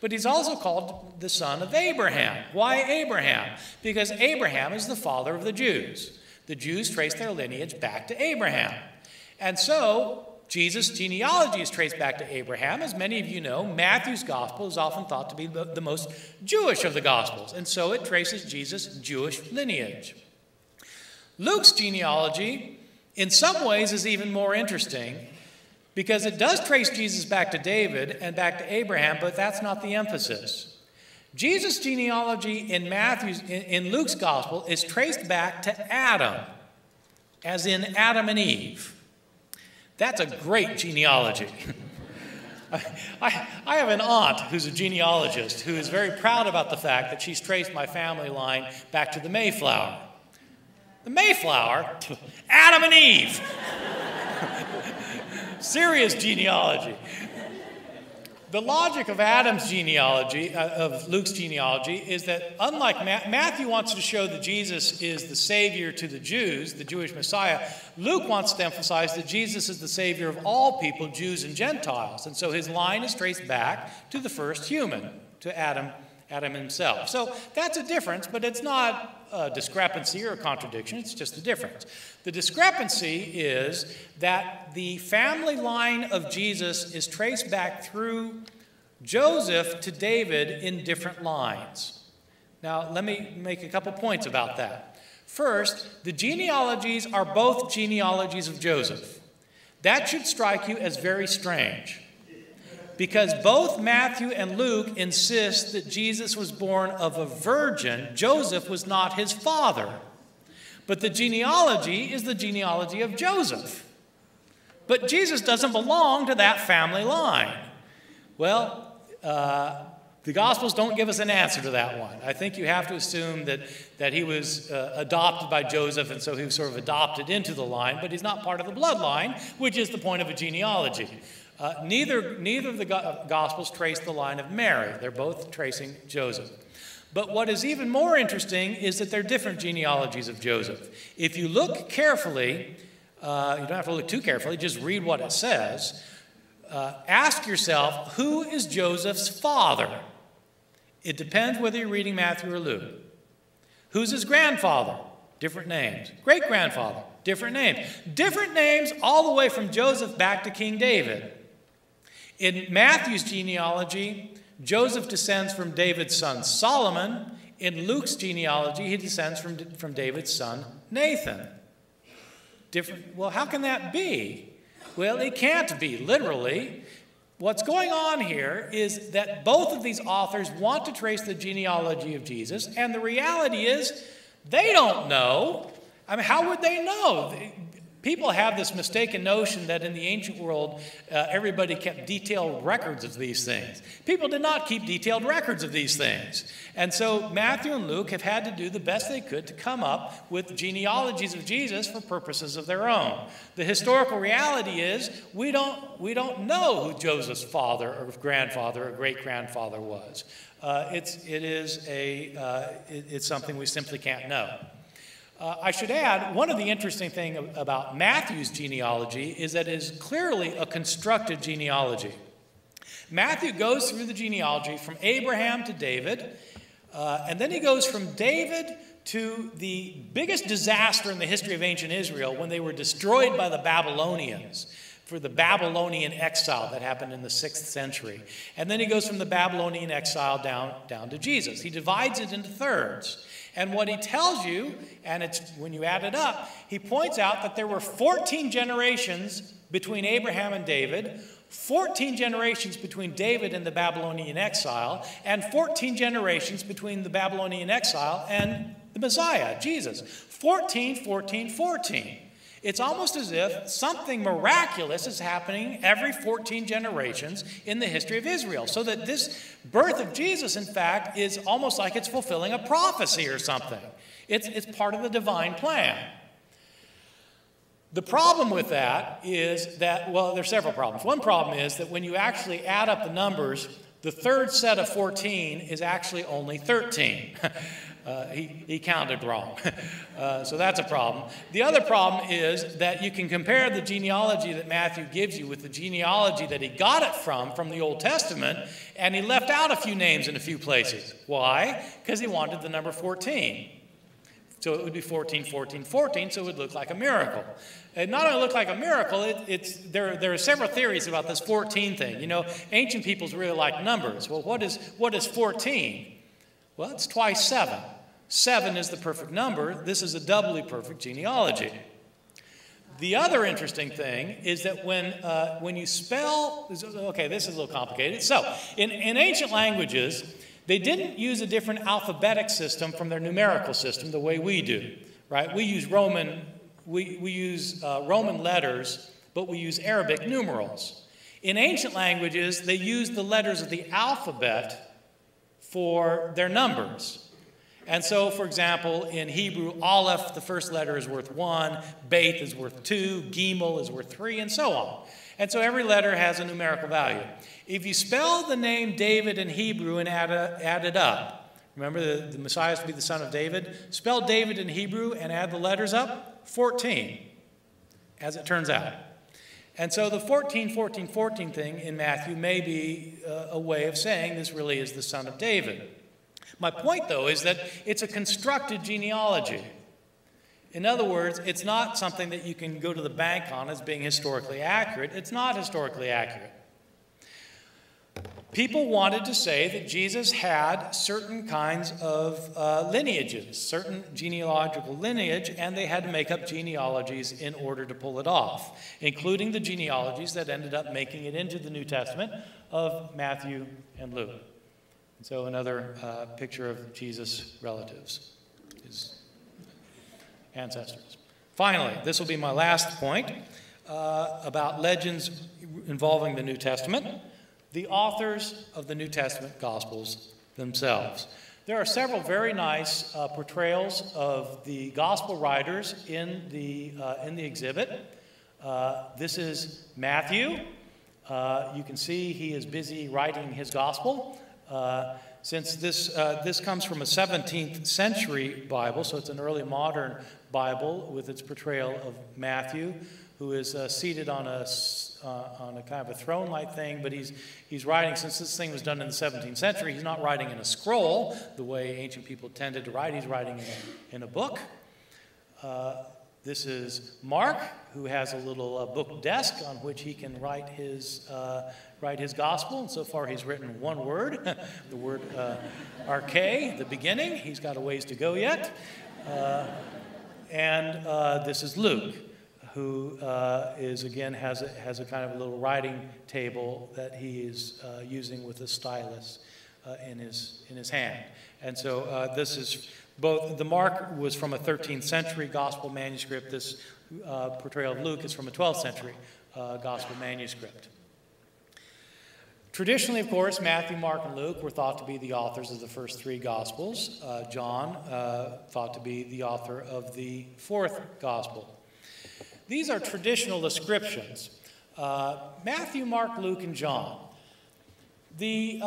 But he's also called the son of Abraham. Why Abraham? Because Abraham is the father of the Jews. The Jews trace their lineage back to Abraham. And so Jesus' genealogy is traced back to Abraham. As many of you know, Matthew's gospel is often thought to be the most Jewish of the gospels. And so it traces Jesus' Jewish lineage. Luke's genealogy, in some ways, is even more interesting because it does trace Jesus back to David and back to Abraham, but that's not the emphasis. Jesus' genealogy in Luke's gospel is traced back to Adam, as in Adam and Eve. That's a great genealogy. I have an aunt who's a genealogist who is very proud about the fact that she's traced my family line back to the Mayflower. The Mayflower? Adam and Eve. Serious genealogy. The logic of Adam's genealogy, of Luke's genealogy, is that unlike Matthew wants to show that Jesus is the Savior to the Jews, the Jewish Messiah, Luke wants to emphasize that Jesus is the Savior of all people, Jews and Gentiles. And so his line is traced back to the first human, to Adam himself. So that's a difference, but it's not a discrepancy or a contradiction. It's just a difference. The discrepancy is that the family line of Jesus is traced back through Joseph to David in different lines. Now, let me make a couple points about that. First, the genealogies are both genealogies of Joseph. That should strike you as very strange, because both Matthew and Luke insist that Jesus was born of a virgin. Joseph was not his father. But the genealogy is the genealogy of Joseph. But Jesus doesn't belong to that family line. Well, the Gospels don't give us an answer to that one. I think you have to assume that he was adopted by Joseph, and so he was sort of adopted into the line, but he's not part of the bloodline, which is the point of a genealogy. Neither of the Gospels trace the line of Mary. They're both tracing Joseph. But what is even more interesting is that they're different genealogies of Joseph. If you look carefully, you don't have to look too carefully, just read what it says. Ask yourself, who is Joseph's father? It depends whether you're reading Matthew or Luke. Who's his grandfather? Different names. Great-grandfather? Different names. Different names all the way from Joseph back to King David. In Matthew's genealogy, Joseph descends from David's son Solomon. In Luke's genealogy, he descends from David's son Nathan. Different. Well, how can that be? Well, it can't be, literally. What's going on here is that both of these authors want to trace the genealogy of Jesus, and the reality is they don't know. I mean, how would they know? People have this mistaken notion that in the ancient world, everybody kept detailed records of these things. People did not keep detailed records of these things. And so Matthew and Luke have had to do the best they could to come up with genealogies of Jesus for purposes of their own. The historical reality is we don't know who Joseph's father or grandfather or great-grandfather was. It's something we simply can't know. I should add, one of the interesting things about Matthew's genealogy is that it is clearly a constructed genealogy. Matthew goes through the genealogy from Abraham to David, and then he goes from David to the biggest disaster in the history of ancient Israel when they were destroyed by the Babylonians for the Babylonian exile that happened in the 6th century. And then he goes from the Babylonian exile down to Jesus. He divides it into thirds. And what he tells you, and it's when you add it up, he points out that there were 14 generations between Abraham and David, 14 generations between David and the Babylonian exile, and 14 generations between the Babylonian exile and the Messiah, Jesus. 14, 14, 14. It's almost as if something miraculous is happening every 14 generations in the history of Israel. So that this birth of Jesus, in fact, is almost like it's fulfilling a prophecy or something. It's part of the divine plan. The problem with that is that, well, there's several problems. One problem is that when you actually add up the numbers, the third set of 14 is actually only 13. He counted wrong. So that's a problem. The other problem is that you can compare the genealogy that Matthew gives you with the genealogy that he got it from the Old Testament, and he left out a few names in a few places. Why? Because he wanted the number 14. So it would be 14, 14, 14, so it would look like a miracle. It not only looked like a miracle, there are several theories about this 14 thing. You know, ancient peoples really like numbers. Well, what is 14? Well, it's twice 7. 7 is the perfect number. This is a doubly perfect genealogy. The other interesting thing is that when you spell, okay, this is a little complicated. So, in ancient languages, they didn't use a different alphabetic system from their numerical system the way we do, right? We use Roman letters, but we use Arabic numerals. In ancient languages, they used the letters of the alphabet for their numbers. And so, for example, in Hebrew, Aleph, the first letter is worth 1, Beth is worth 2, Gimel is worth 3, and so on. And so every letter has a numerical value. If you spell the name David in Hebrew and add it up, remember the Messiah is to be the son of David? Spell David in Hebrew and add the letters up, 14, as it turns out. And so the 14, 14, 14 thing in Matthew may be a way of saying this really is the son of David. My point, though, is that it's a constructed genealogy. In other words, it's not something that you can go to the bank on as being historically accurate. It's not historically accurate. People wanted to say that Jesus had certain kinds of lineages, certain genealogical lineage, and they had to make up genealogies in order to pull it off, including the genealogies that ended up making it into the New Testament of Matthew and Luke. And so another picture of Jesus' relatives, his ancestors. Finally, this will be my last point about legends involving the New Testament. The authors of the New Testament Gospels themselves. There are several very nice portrayals of the Gospel writers in the exhibit. This is Matthew. You can see he is busy writing his Gospel. Since this comes from a 17th century Bible, so it's an early modern Bible with its portrayal of Matthew, who is seated on a kind of a throne-like thing, but he's writing, since this thing was done in the 17th century, he's not writing in a scroll the way ancient people tended to write. He's writing in a book. This is Mark, who has a little book desk on which he can write his gospel. And so far he's written one word, the word arche, the beginning. He's got a ways to go yet. And this is Luke, who again has a kind of a little writing table that he is using with a stylus in his hand. And so this is both, the Mark was from a 13th century gospel manuscript. This portrayal of Luke is from a 12th century gospel manuscript. Traditionally, of course, Matthew, Mark, and Luke were thought to be the authors of the first three Gospels. John thought to be the author of the fourth Gospel. These are traditional descriptions. Matthew, Mark, Luke, and John. The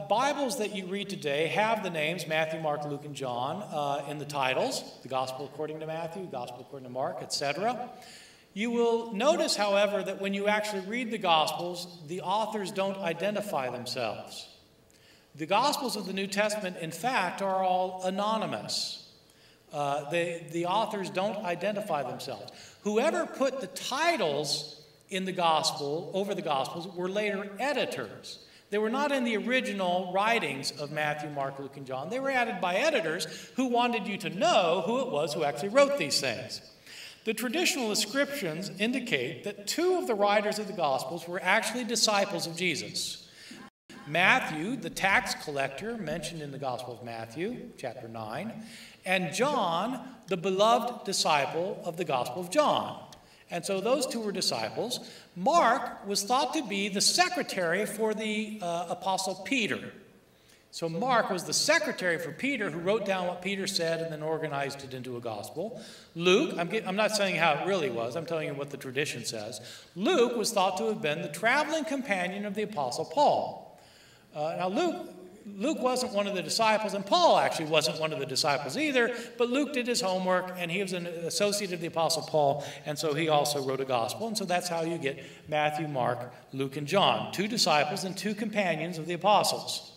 Bibles that you read today have the names Matthew, Mark, Luke, and John in the titles, the Gospel according to Matthew, Gospel according to Mark, etc. You will notice, however, that when you actually read the Gospels, the authors don't identify themselves. The Gospels of the New Testament, in fact, are all anonymous. The authors don't identify themselves. Whoever put the titles in the Gospel, over the Gospels, were later editors. They were not in the original writings of Matthew, Mark, Luke, and John. They were added by editors who wanted you to know who it was who actually wrote these things. The traditional descriptions indicate that two of the writers of the Gospels were actually disciples of Jesus. Matthew, the tax collector, mentioned in the Gospel of Matthew, chapter 9, and John, the beloved disciple of the Gospel of John. And so those two were disciples. Mark was thought to be the secretary for the Apostle Peter. So Mark was the secretary for Peter, who wrote down what Peter said and then organized it into a gospel. Luke, I'm not saying how it really was, I'm telling you what the tradition says. Luke was thought to have been the traveling companion of the Apostle Paul. Now Luke wasn't one of the disciples, and Paul actually wasn't one of the disciples either, but Luke did his homework, and he was an associate of the Apostle Paul, and so he also wrote a gospel, and so that's how you get Matthew, Mark, Luke, and John, two disciples and two companions of the apostles.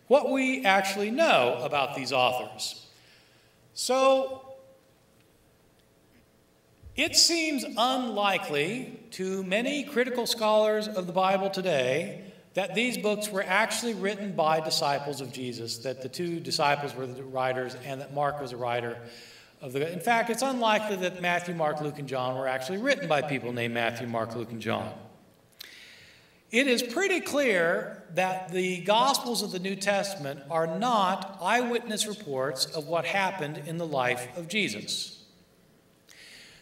What we actually know about these authors. So, it seems unlikely to many critical scholars of the Bible today that these books were actually written by disciples of Jesus, that the two disciples were the writers and that Mark was a writer of the... In fact, it's unlikely that Matthew, Mark, Luke, and John were actually written by people named Matthew, Mark, Luke, and John. It is pretty clear that the Gospels of the New Testament are not eyewitness reports of what happened in the life of Jesus.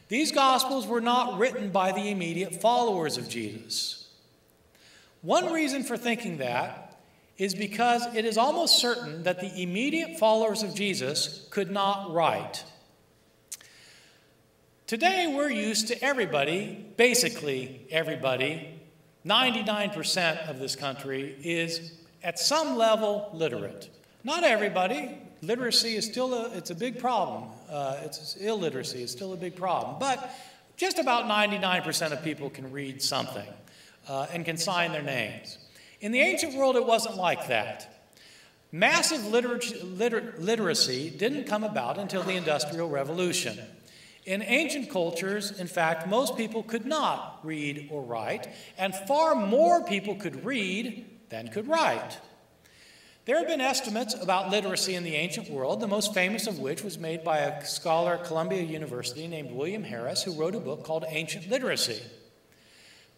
These Gospels were not written by the immediate followers of Jesus. One reason for thinking that is because it is almost certain that the immediate followers of Jesus could not write. Today we're used to everybody, basically everybody, 99% of this country is at some level literate. Not everybody. Literacy is still it's a big problem. Illiteracy is still a big problem. But just about 99% of people can read something and can sign their names. In the ancient world, it wasn't like that. Massive literacy didn't come about until the Industrial Revolution. In ancient cultures, in fact, most people could not read or write, and far more people could read than could write. There have been estimates about literacy in the ancient world, the most famous of which was made by a scholar at Columbia University named William Harris, who wrote a book called Ancient Literacy.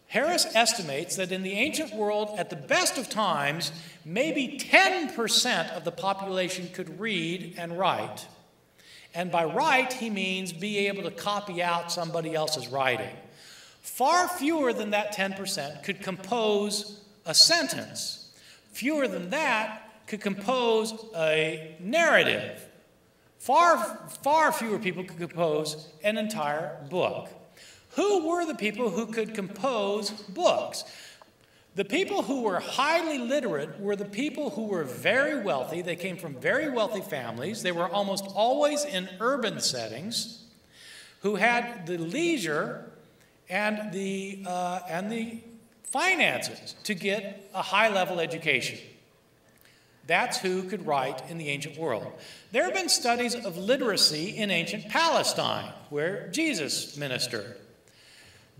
Harris estimates that in the ancient world, at the best of times, maybe 10% of the population could read and write. And by write, he means be able to copy out somebody else's writing. Far fewer than that 10% could compose a sentence. Fewer than that could compose a narrative. Far fewer people could compose an entire book. Who were the people who could compose books? The people who were highly literate were the people who were very wealthy. They came from very wealthy families. They were almost always in urban settings, who had the leisure and the finances to get a high-level education. That's who could write in the ancient world. There have been studies of literacy in ancient Palestine, where Jesus ministered.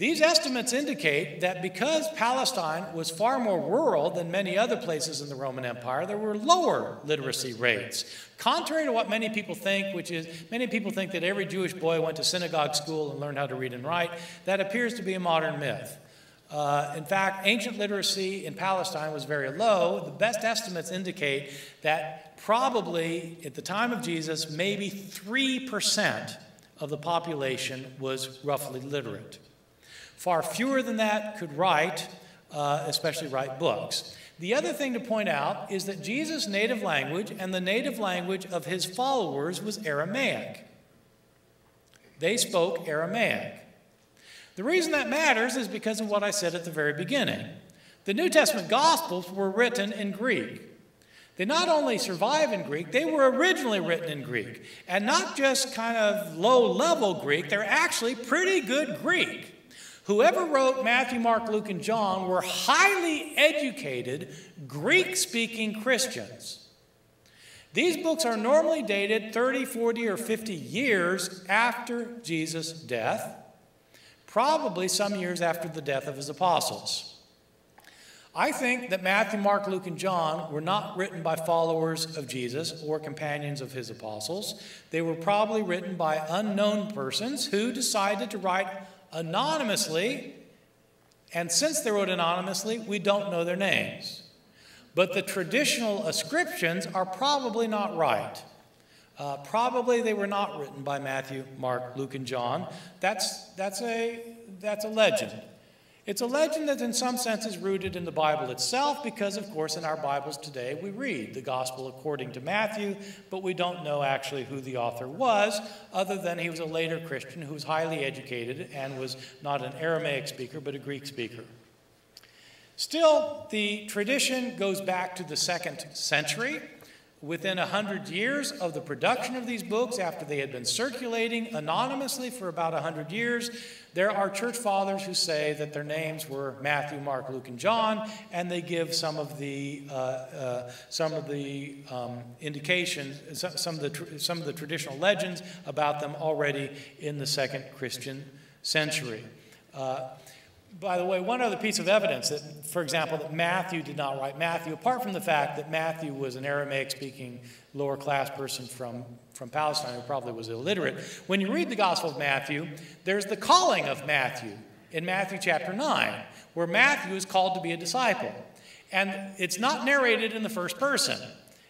These estimates indicate that because Palestine was far more rural than many other places in the Roman Empire, there were lower literacy rates. Contrary to what many people think, which is many people think that every Jewish boy went to synagogue school and learned how to read and write, that appears to be a modern myth. In fact, ancient literacy in Palestine was very low. The best estimates indicate that probably at the time of Jesus, maybe 3% of the population was roughly literate. Far fewer than that could write, especially write books. The other thing to point out is that Jesus' native language and the native language of his followers was Aramaic. They spoke Aramaic. The reason that matters is because of what I said at the very beginning. The New Testament Gospels were written in Greek. They not only survive in Greek, they were originally written in Greek. And not just kind of low-level Greek, they're actually pretty good Greek. Whoever wrote Matthew, Mark, Luke, and John were highly educated, Greek-speaking Christians. These books are normally dated 30, 40, or 50 years after Jesus' death, probably some years after the death of his apostles. I think that Matthew, Mark, Luke, and John were not written by followers of Jesus or companions of his apostles. They were probably written by unknown persons who decided to write anonymously, and since they wrote anonymously, we don't know their names. But the traditional ascriptions are probably not right. Probably they were not written by Matthew, Mark, Luke, and John. That's a legend. It's a legend that in some sense is rooted in the Bible itself because, of course, in our Bibles today we read the Gospel according to Matthew, but we don't know actually who the author was, other than he was a later Christian who was highly educated and was not an Aramaic speaker but a Greek speaker. Still, the tradition goes back to the 2nd century. Within 100 years of the production of these books, after they had been circulating anonymously for about 100 years, there are church fathers who say that their names were Matthew, Mark, Luke, and John, and they give some of the indications, some of the traditional legends about them already in the 2nd Christian century. By the way, one other piece of evidence that, for example, that Matthew did not write Matthew, apart from the fact that Matthew was an Aramaic-speaking lower-class person from Palestine who probably was illiterate, when you read the Gospel of Matthew, there's the calling of Matthew in Matthew chapter 9, where Matthew is called to be a disciple. And it's not narrated in the first person.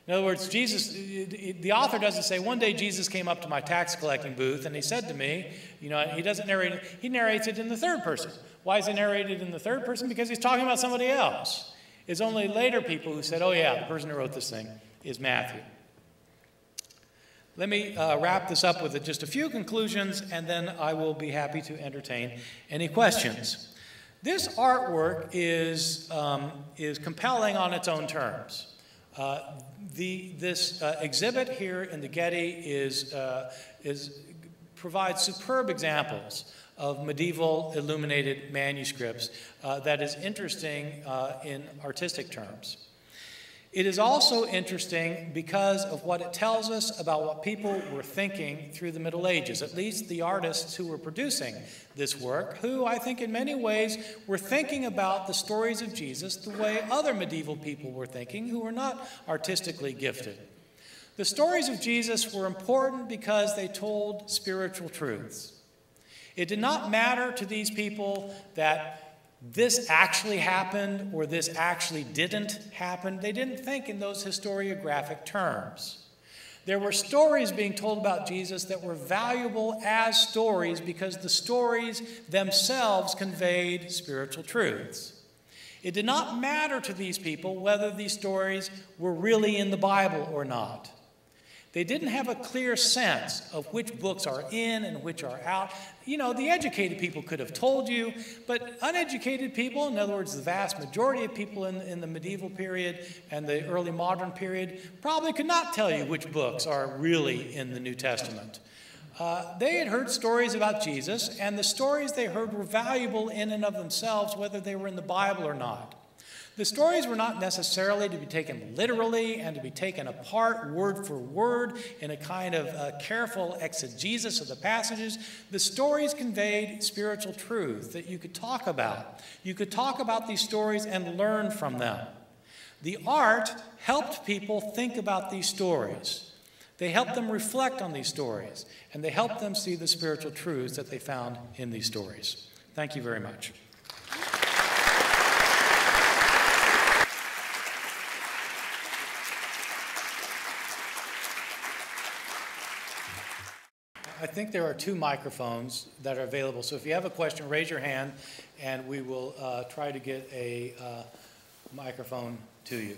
In other words, the author doesn't say, one day Jesus came up to my tax collecting booth and he said to me, he doesn't narrate it, he narrates it in the third person. Why is it narrated in the third person? Because he's talking about somebody else. It's only later people who said, oh yeah, the person who wrote this thing is Matthew. Let me wrap this up with just a few conclusions, and then I will be happy to entertain any questions. This artwork is compelling on its own terms. This exhibit here in the Getty provides superb examples of medieval illuminated manuscripts that is interesting in artistic terms. It is also interesting because of what it tells us about what people were thinking through the Middle Ages, at least the artists who were producing this work, who I think in many ways were thinking about the stories of Jesus the way other medieval people were thinking who were not artistically gifted. The stories of Jesus were important because they told spiritual truths. It did not matter to these people that this actually happened or this actually didn't happen. They didn't think in those historiographic terms. There were stories being told about Jesus that were valuable as stories because the stories themselves conveyed spiritual truths. It did not matter to these people whether these stories were really in the Bible or not. They didn't have a clear sense of which books are in and which are out. The educated people could have told you, but uneducated people, in other words, the vast majority of people in the medieval period and the early modern period, probably could not tell you which books are really in the New Testament. They had heard stories about Jesus, and the stories they heard were valuable in and of themselves, whether they were in the Bible or not. The stories were not necessarily to be taken literally and to be taken apart word for word in a kind of careful exegesis of the passages. The stories conveyed spiritual truth that you could talk about. You could talk about these stories and learn from them. The art helped people think about these stories. They helped them reflect on these stories, and they helped them see the spiritual truths that they found in these stories. Thank you very much. I think there are 2 microphones that are available, so if you have a question, raise your hand, and we will try to get a microphone to you.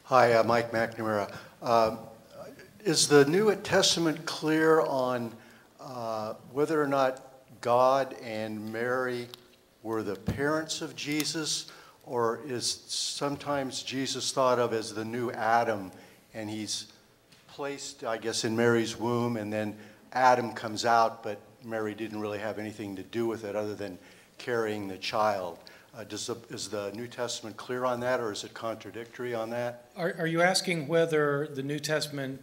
Hi, Mike McNamara. Is the New Testament clear on whether or not God and Mary were the parents of Jesus, or is sometimes Jesus thought of as the new Adam, and he's placed, I guess, in Mary's womb, and then Adam comes out, but Mary didn't really have anything to do with it other than carrying the child? Is the New Testament clear on that, or is it contradictory on that? Are you asking whether the New Testament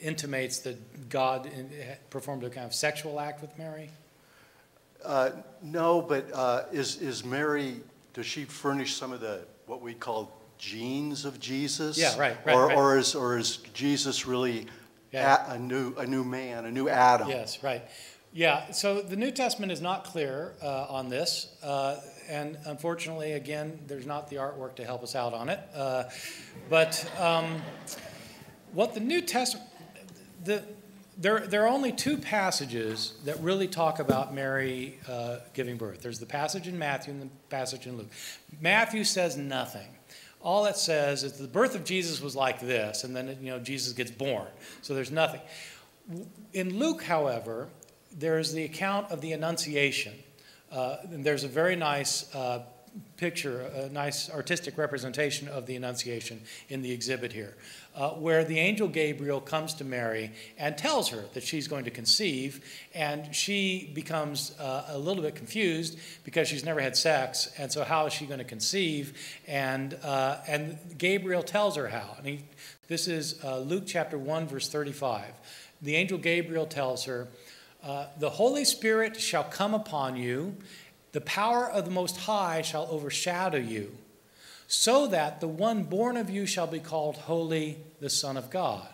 intimates that God performed a kind of sexual act with Mary? No, but is Mary, does she furnish some of the, what we call genes of Jesus? Yeah, right. Or is Jesus really a new man, a new Adam? Yes, right. Yeah, so the New Testament is not clear on this, and unfortunately, again, there's not the artwork to help us out on it. But what the New Testament, there are only 2 passages that really talk about Mary giving birth. There's the passage in Matthew and the passage in Luke. Matthew says nothing. All it says is the birth of Jesus was like this, and then Jesus gets born. So there's nothing. In Luke, however, there's the account of the Annunciation. And there's a very nice picture, a nice artistic representation of the Annunciation in the exhibit here, where the angel Gabriel comes to Mary and tells her that she's going to conceive, and she becomes a little bit confused because she's never had sex, and so how is she going to conceive? And Gabriel tells her how. And this is Luke chapter 1, verse 35. The angel Gabriel tells her, the Holy Spirit shall come upon you, the power of the Most High shall overshadow you, so that the one born of you shall be called Holy, the Son of God.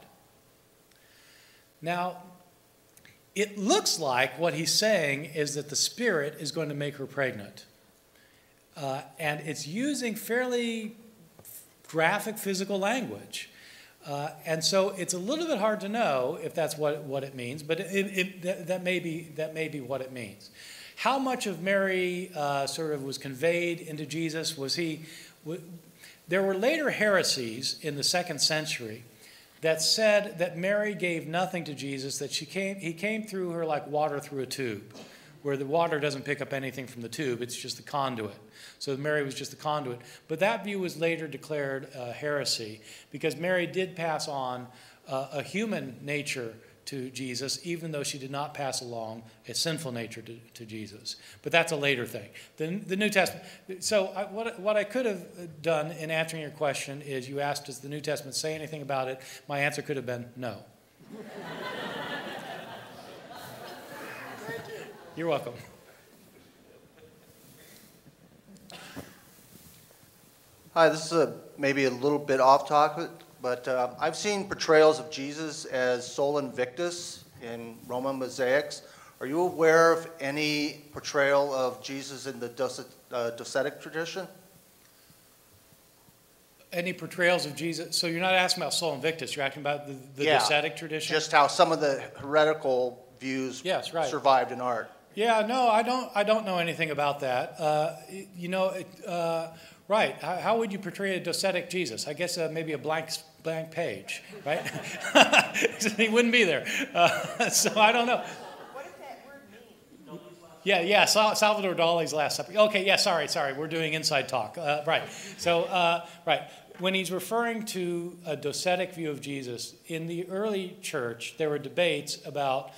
Now, it looks like what he's saying is that the Spirit is going to make her pregnant. And it's using fairly graphic physical language. And so it's a little bit hard to know if that's what it means, but that may be what it means. How much of Mary sort of was conveyed into Jesus? There were later heresies in the 2nd century that said that Mary gave nothing to Jesus, that he came through her like water through a tube, where the water doesn't pick up anything from the tube, it's just the conduit. So Mary was just the conduit. But that view was later declared heresy, because Mary did pass on a human nature to Jesus, even though she did not pass along a sinful nature to Jesus. But that's a later thing. The New Testament. So what I could have done in answering your question is, you asked, does the New Testament say anything about it? My answer could have been no. You're welcome. Hi, this is maybe a little bit off topic, but I've seen portrayals of Jesus as Sol Invictus in Roman mosaics. Are you aware of any portrayal of Jesus in the Docetic tradition? Any portrayals of Jesus? So you're not asking about Sol Invictus, you're asking about the Docetic tradition? Just how some of the heretical views survived in art. Yeah, no, I don't know anything about that. Right. How would you portray a docetic Jesus? I guess maybe a blank page, right? He wouldn't be there. So I don't know. What does that word mean? Yeah. Salvador Dali's Last Supper. Okay, yeah, sorry. We're doing inside talk. Right. So, right. When he's referring to a docetic view of Jesus, in the early church, there were debates about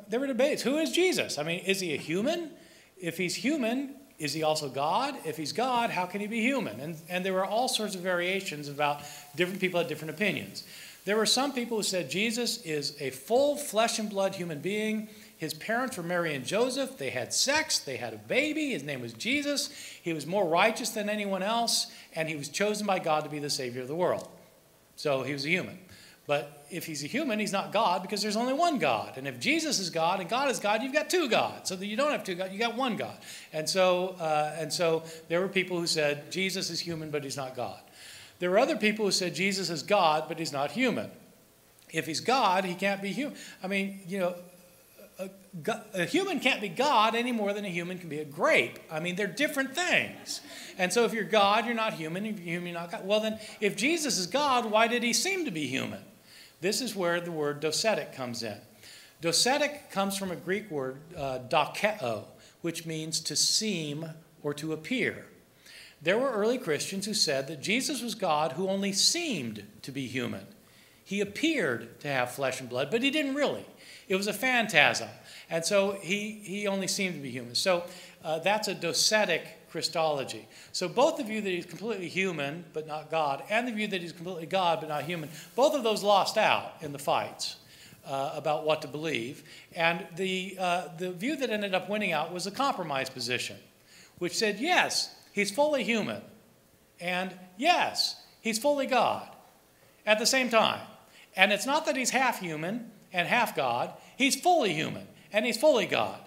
there were debates. Who is Jesus? I mean, is he a human? If he's human, is he also God? If he's God, how can he be human? And there were all sorts of variations about different people had different opinions. There were some people who said Jesus is a full flesh and blood human being. His parents were Mary and Joseph. They had sex. They had a baby. His name was Jesus. He was more righteous than anyone else, and he was chosen by God to be the Savior of the world. So he was a human. But if he's a human, he's not God because there's only one God. And if Jesus is God and God is God, you've got two gods. So that you don't have two gods, you got one God. And so there were people who said Jesus is human, but he's not God. There were other people who said Jesus is God, but he's not human. If he's God, he can't be human. I mean, you know, a human can't be God any more than a human can be a grape. I mean, they're different things. And so if you're God, you're not human. If you're human, you're not God. Well, then, if Jesus is God, why did he seem to be human? This is where the word docetic comes in. Docetic comes from a Greek word, dokeo, which means to seem or to appear. There were early Christians who said that Jesus was God who only seemed to be human. He appeared to have flesh and blood, but he didn't really. It was a phantasm. And so he only seemed to be human. So that's a docetic Christology. So both the view that he's completely human but not God, and the view that he's completely God but not human, both of those lost out in the fights about what to believe. And the view that ended up winning out was a compromise position, which said, yes, he's fully human, and yes, he's fully God at the same time. And it's not that he's half human and half God. He's fully human, and he's fully God.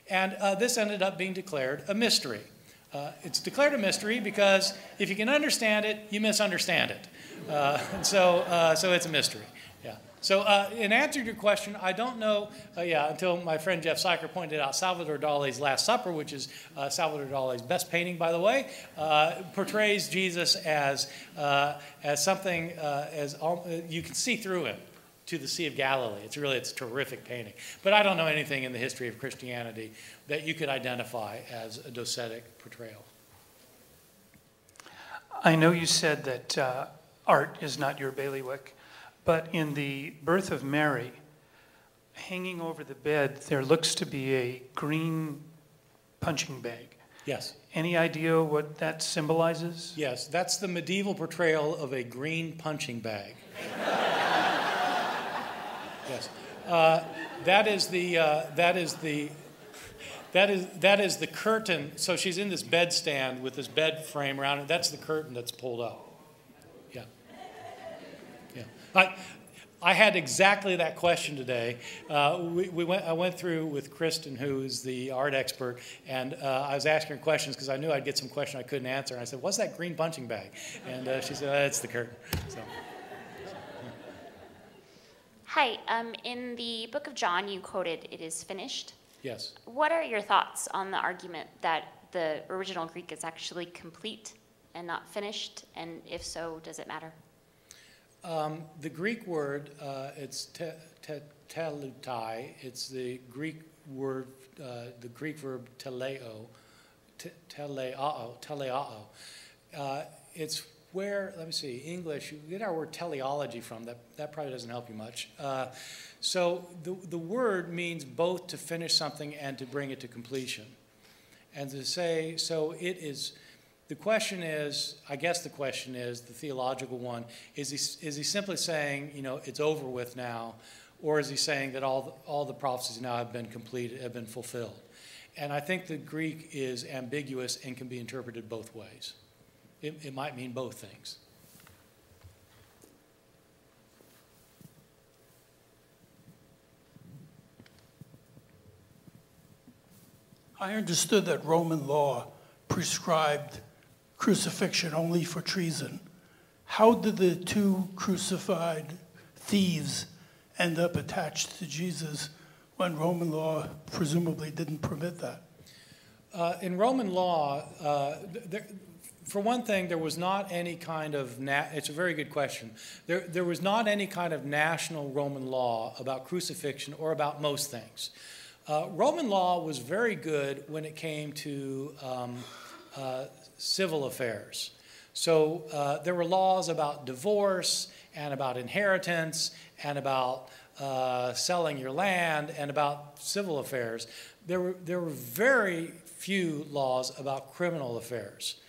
And this ended up being declared a mystery. It's declared a mystery because if you can understand it, you misunderstand it. So it's a mystery. Yeah. So in answer to your question, I don't know, until my friend Jeff Syker pointed out Salvador Dali's Last Supper, which is Salvador Dali's best painting, by the way, portrays Jesus as something, you can see through him to the Sea of Galilee. It's a terrific painting. But I don't know anything in the history of Christianity that you could identify as a docetic portrayal. I know you said that art is not your bailiwick, but in the birth of Mary, hanging over the bed, there looks to be a green punching bag. Yes. Any idea what that symbolizes? Yes, that's the medieval portrayal of a green punching bag. Yes, that is the curtain. So she's in this bedstand with this bed frame around it. That's the curtain that's pulled up. Yeah, yeah. I had exactly that question today. I went through with Kristen, who is the art expert, and I was asking her questions because I knew I'd get some question I couldn't answer. And I said, "What's that green punching bag?" And she said, "It's the curtain." So. Hi, in the book of John, you quoted, "It is finished." Yes. What are your thoughts on the argument that the original Greek is actually complete and not finished? And if so, does it matter? The Greek word, it's telutai. It's the Greek word, the Greek verb teleao. It's where, let me see, English, you get our word teleology from. That probably doesn't help you much. So the word means both to finish something and to bring it to completion. And to say, so it is, the question is, I guess the question is, the theological one, is he simply saying, you know, it's over with now, or is he saying that all the prophecies now have been completed, have been fulfilled? And I think the Greek is ambiguous and can be interpreted both ways. It might mean both things. I understood that Roman law prescribed crucifixion only for treason. How did the two crucified thieves end up attached to Jesus when Roman law presumably didn't permit that? In Roman law, for one thing, there was not any kind of, it's a very good question. There was not any kind of national Roman law about crucifixion or about most things. Roman law was very good when it came to civil affairs. So there were laws about divorce and about inheritance and about selling your land and about civil affairs. There were very few laws about criminal affairs.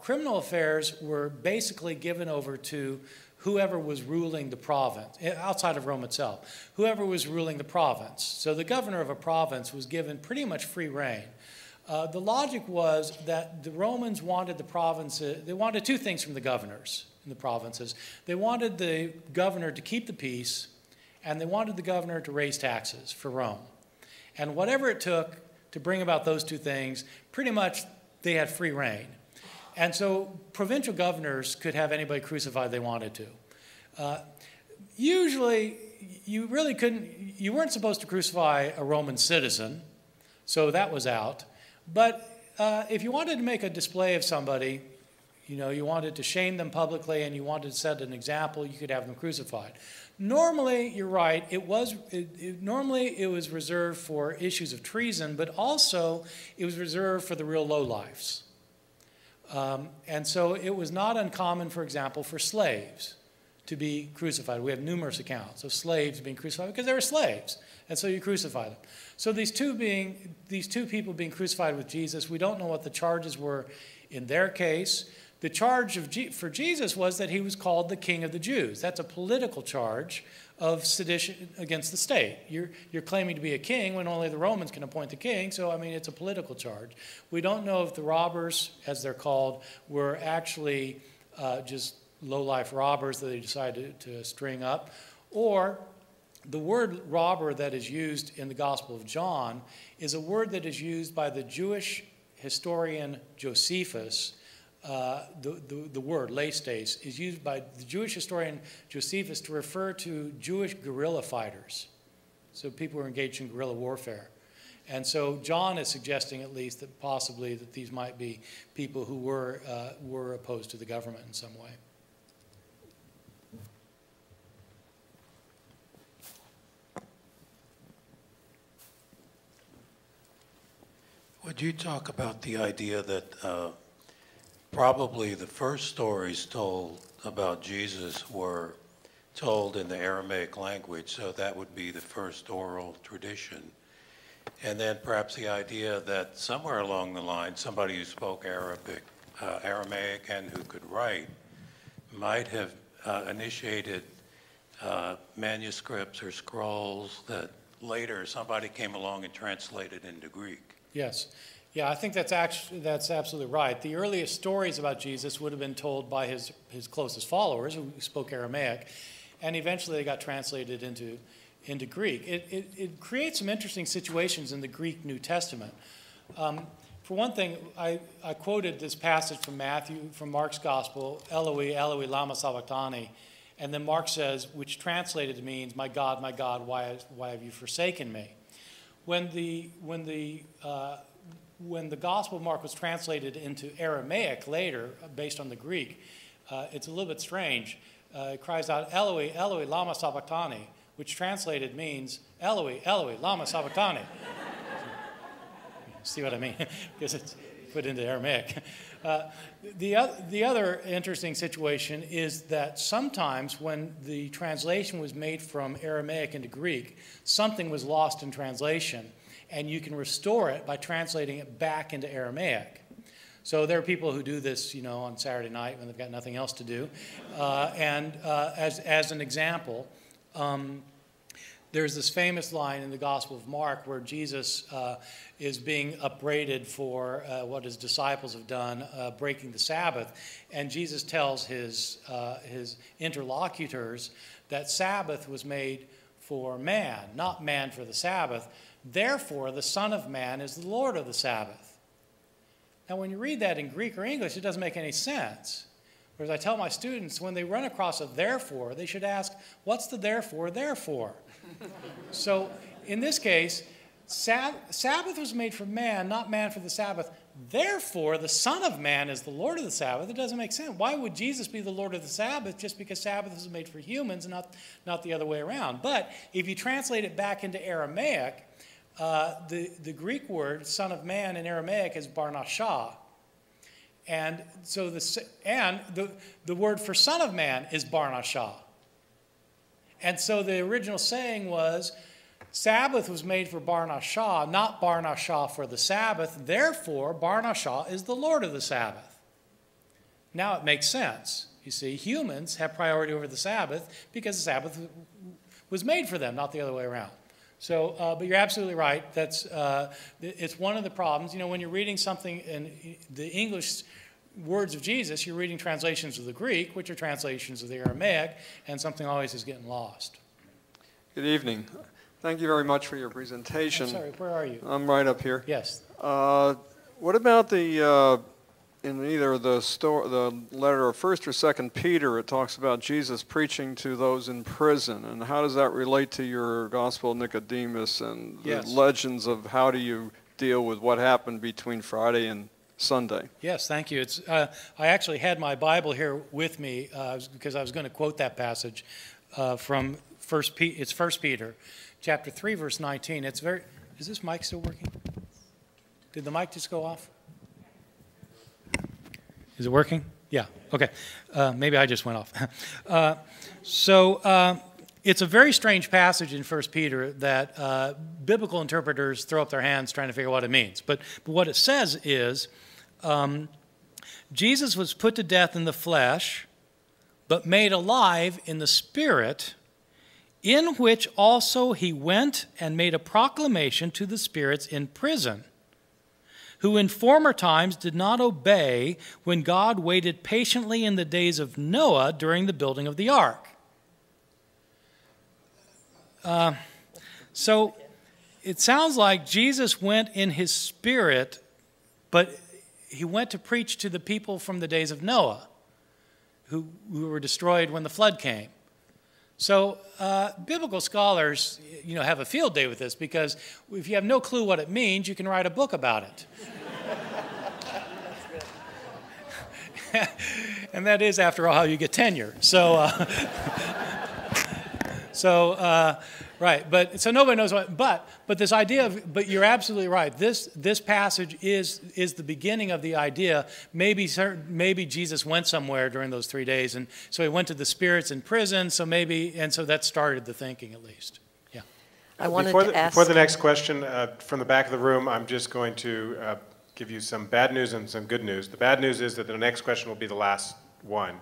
Criminal affairs were basically given over to whoever was ruling the province, outside of Rome itself, whoever was ruling the province. So the governor of a province was given pretty much free rein. The logic was that the Romans wanted the provinces, they wanted two things from the governors in the provinces. They wanted the governor to keep the peace, and they wanted the governor to raise taxes for Rome. And whatever it took to bring about those two things, pretty much they had free rein. And so provincial governors could have anybody crucified they wanted to. Usually, you really couldn't, you weren't supposed to crucify a Roman citizen, so that was out. But if you wanted to make a display of somebody, you know, you wanted to shame them publicly and you wanted to set an example, you could have them crucified. Normally, you're right, normally it was reserved for issues of treason, but also it was reserved for the real lowlifes. And so it was not uncommon, for example, for slaves to be crucified. We have numerous accounts of slaves being crucified because they were slaves, and so you crucify them. So these two people being crucified with Jesus, we don't know what the charges were in their case. The charge for Jesus was that he was called the King of the Jews. That's a political charge of sedition against the state. You're claiming to be a king when only the Romans can appoint the king, so I mean it's a political charge. We don't know if the robbers, as they're called, were actually just low-life robbers that they decided to string up, or the word robber that is used in the Gospel of John is a word that is used by the Jewish historian Josephus. The word leistes is used by the Jewish historian Josephus to refer to Jewish guerrilla fighters, so people who are engaged in guerrilla warfare. And so John is suggesting at least that possibly that these might be people who were opposed to the government in some way. Would you talk about the idea that probably the first stories told about Jesus were told in the Aramaic language, so that would be the first oral tradition. And then perhaps the idea that somewhere along the line, somebody who spoke Aramaic and who could write might have initiated manuscripts or scrolls that later somebody came along and translated into Greek. Yes. Yeah, I think that's absolutely right. The earliest stories about Jesus would have been told by his closest followers who spoke Aramaic, and eventually they got translated into Greek. It creates some interesting situations in the Greek New Testament. For one thing, I quoted this passage from Mark's Gospel, Eloi, Eloi, lama sabachthani, and then Mark says, which translated means, my God, why have you forsaken me? When the Gospel of Mark was translated into Aramaic later, based on the Greek, it's a little bit strange. It cries out, Eloi, Eloi, lama sabachthani, which translated means, Eloi, Eloi, lama sabachthani. See what I mean? Because it's put into Aramaic. The other interesting situation is that sometimes when the translation was made from Aramaic into Greek, something was lost in translation, and you can restore it by translating it back into Aramaic. So there are people who do this, you know, on Saturday night when they've got nothing else to do. As an example, there's this famous line in the Gospel of Mark where Jesus is being upbraided for what his disciples have done, breaking the Sabbath. And Jesus tells his interlocutors that Sabbath was made for man, not man for the Sabbath. Therefore, the Son of Man is the Lord of the Sabbath. Now, when you read that in Greek or English, it doesn't make any sense. Whereas I tell my students, when they run across a therefore, they should ask, what's the therefore, therefore? So in this case, Sabbath was made for man, not man for the Sabbath. Therefore, the Son of Man is the Lord of the Sabbath. It doesn't make sense. Why would Jesus be the Lord of the Sabbath just because Sabbath was made for humans and not the other way around? But if you translate it back into Aramaic, the Greek word, Son of Man in Aramaic is Barnashah. And so the word for Son of Man is Barnashah. And so the original saying was, Sabbath was made for Bar-Nashah, not Bar-Nashah for the Sabbath. Therefore, Bar-Nashah is the Lord of the Sabbath. Now it makes sense. You see, humans have priority over the Sabbath because the Sabbath was made for them, not the other way around. So, but you're absolutely right. It's one of the problems. You know, when you're reading something in the English words of Jesus, you're reading translations of the Greek, which are translations of the Aramaic, and something always is getting lost. Good evening. Thank you very much for your presentation. I'm sorry, where are you? I'm right up here. Yes. What about in either the letter of 1st or 2nd Peter, it talks about Jesus preaching to those in prison, and how does that relate to your Gospel of Nicodemus and the legends of how do you deal with what happened between Friday and Sunday? Yes, thank you. I actually had my Bible here with me because I was going to quote that passage from 1 Peter, chapter 3, verse 19. Is this mic still working? Did the mic just go off? Is it working? Yeah, okay. Maybe I just went off. It's a very strange passage in 1 Peter that biblical interpreters throw up their hands trying to figure out what it means. But what it says is, Jesus was put to death in the flesh, but made alive in the spirit, in which also he went and made a proclamation to the spirits in prison, who in former times did not obey when God waited patiently in the days of Noah during the building of the ark. So it sounds like Jesus went in his spirit, but he went to preach to the people from the days of Noah, who were destroyed when the flood came. So biblical scholars, have a field day with this, because if you have no clue what it means, you can write a book about it. And that is, after all, how you get tenure. Right, so nobody knows what, but this idea of, but you're absolutely right. This passage is the beginning of the idea. Maybe Jesus went somewhere during those 3 days, and so he went to the spirits in prison. So that started the thinking, at least. Yeah. I wanted to ask. Before the next question, from the back of the room, I'm just going to give you some bad news and some good news. The bad news is that the next question will be the last one.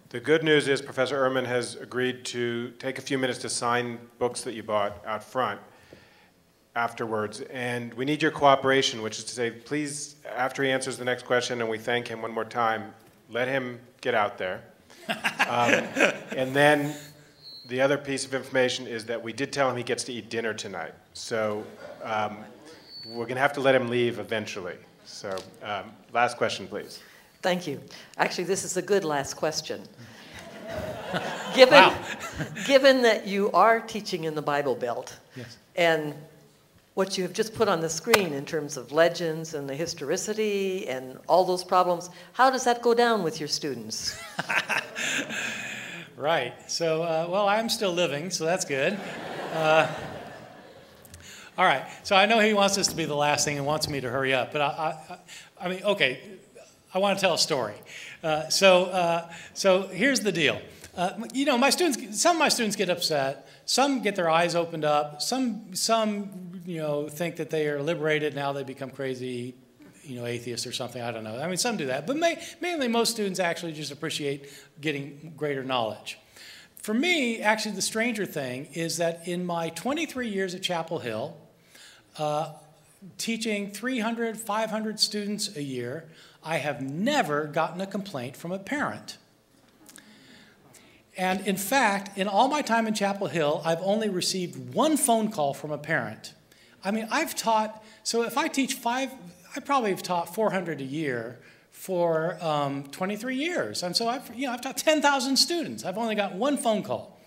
The good news is Professor Ehrman has agreed to take a few minutes to sign books that you bought out front afterwards. And we need your cooperation, which is to say, please, after he answers the next question and we thank him one more time, let him get out there. And then the other piece of information is that we did tell him he gets to eat dinner tonight. So we're going to have to let him leave eventually. So last question, please. Thank you. Actually, this is a good last question. Given that you are teaching in the Bible Belt, yes, and what you have just put on the screen in terms of legends and the historicity and all those problems, how does that go down with your students? Right. So, well, I'm still living, so that's good. All right. So I know he wants this to be the last thing and wants me to hurry up, but I mean, okay. I want to tell a story. So here's the deal. My students, some of my students get upset. Some get their eyes opened up. Some think that they are liberated. Now they become crazy, atheists or something. I don't know. I mean, some do that. But mainly most students actually just appreciate getting greater knowledge. For me, actually, the stranger thing is that in my 23 years at Chapel Hill, teaching 300, 500 students a year, I have never gotten a complaint from a parent. And in fact, in all my time in Chapel Hill, I've only received one phone call from a parent. I mean, I've taught, so if I teach I probably have taught 400 a year for 23 years. And so I've taught 10,000 students. I've only got one phone call.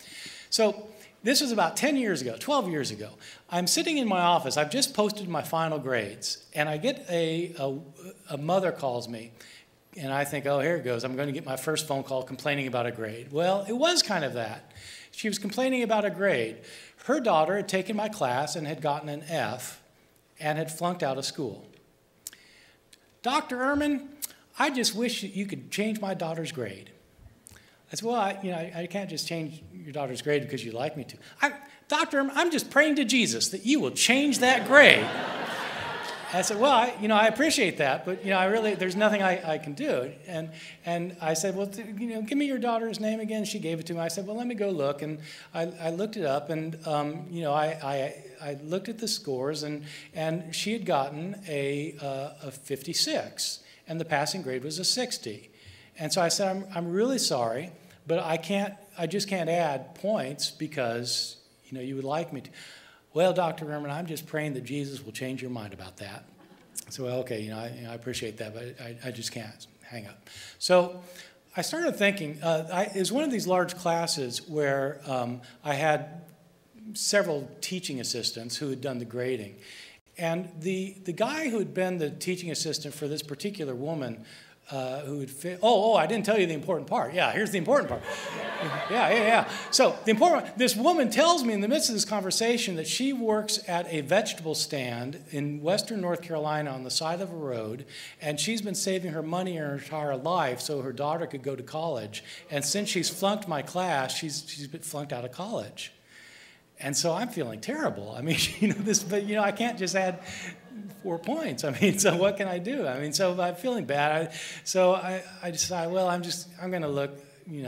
So this was about 10 years ago, 12 years ago. I'm sitting in my office. I've just posted my final grades. And I get a mother calls me. And I think, oh, here it goes. I'm going to get my first phone call complaining about a grade. Well, it was kind of that. She was complaining about a grade. Her daughter had taken my class and had gotten an F and had flunked out of school. Dr. Ehrman, I just wish you could change my daughter's grade. I said, well, I can't just change your daughter's grade because you'd like me to. Doctor, I'm just praying to Jesus that you will change that grade. I said, well, I appreciate that, but, there's nothing I can do. And I said, well, give me your daughter's name again. She gave it to me. I said, well, let me go look. And I looked it up, and, I looked at the scores, and she had gotten a 56, and the passing grade was a 60. And so I said, I'm really sorry, but I just can't add points because, you would like me to. Well, Dr. Ehrman, I'm just praying that Jesus will change your mind about that. So, well, okay, I appreciate that, but I just can't hang up. So I started thinking, it was one of these large classes where I had several teaching assistants who had done the grading. And the guy who had been the teaching assistant for this particular woman who would fit. I didn't tell you the important part. Yeah, here's the important part. Yeah. So this woman tells me in the midst of this conversation that she works at a vegetable stand in western North Carolina on the side of a road, and she's been saving her money her entire life so her daughter could go to college. And since she's flunked my class, she's been flunked out of college. And so I'm feeling terrible. I mean, but I can't just add 4 points. I mean, so what can I do? I mean, so I'm feeling bad. So I decided, well, I'm going to look,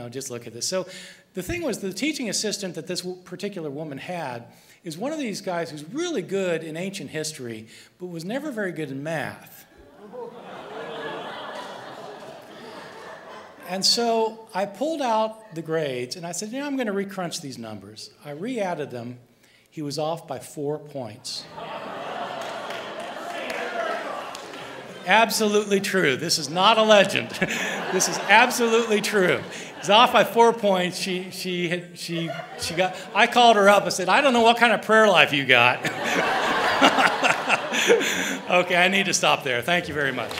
just look at this. So the thing was, the teaching assistant that this particular woman had is one of these guys who's really good in ancient history, but was never very good in math. And so I pulled out the grades, and I said, I'm going to recrunch these numbers. I re-added them. He was off by 4 points. Absolutely true. This is not a legend. This is absolutely true. He's off by 4 points. She got. I called her up and said, I don't know what kind of prayer life you got. Okay, I need to stop there. Thank you very much.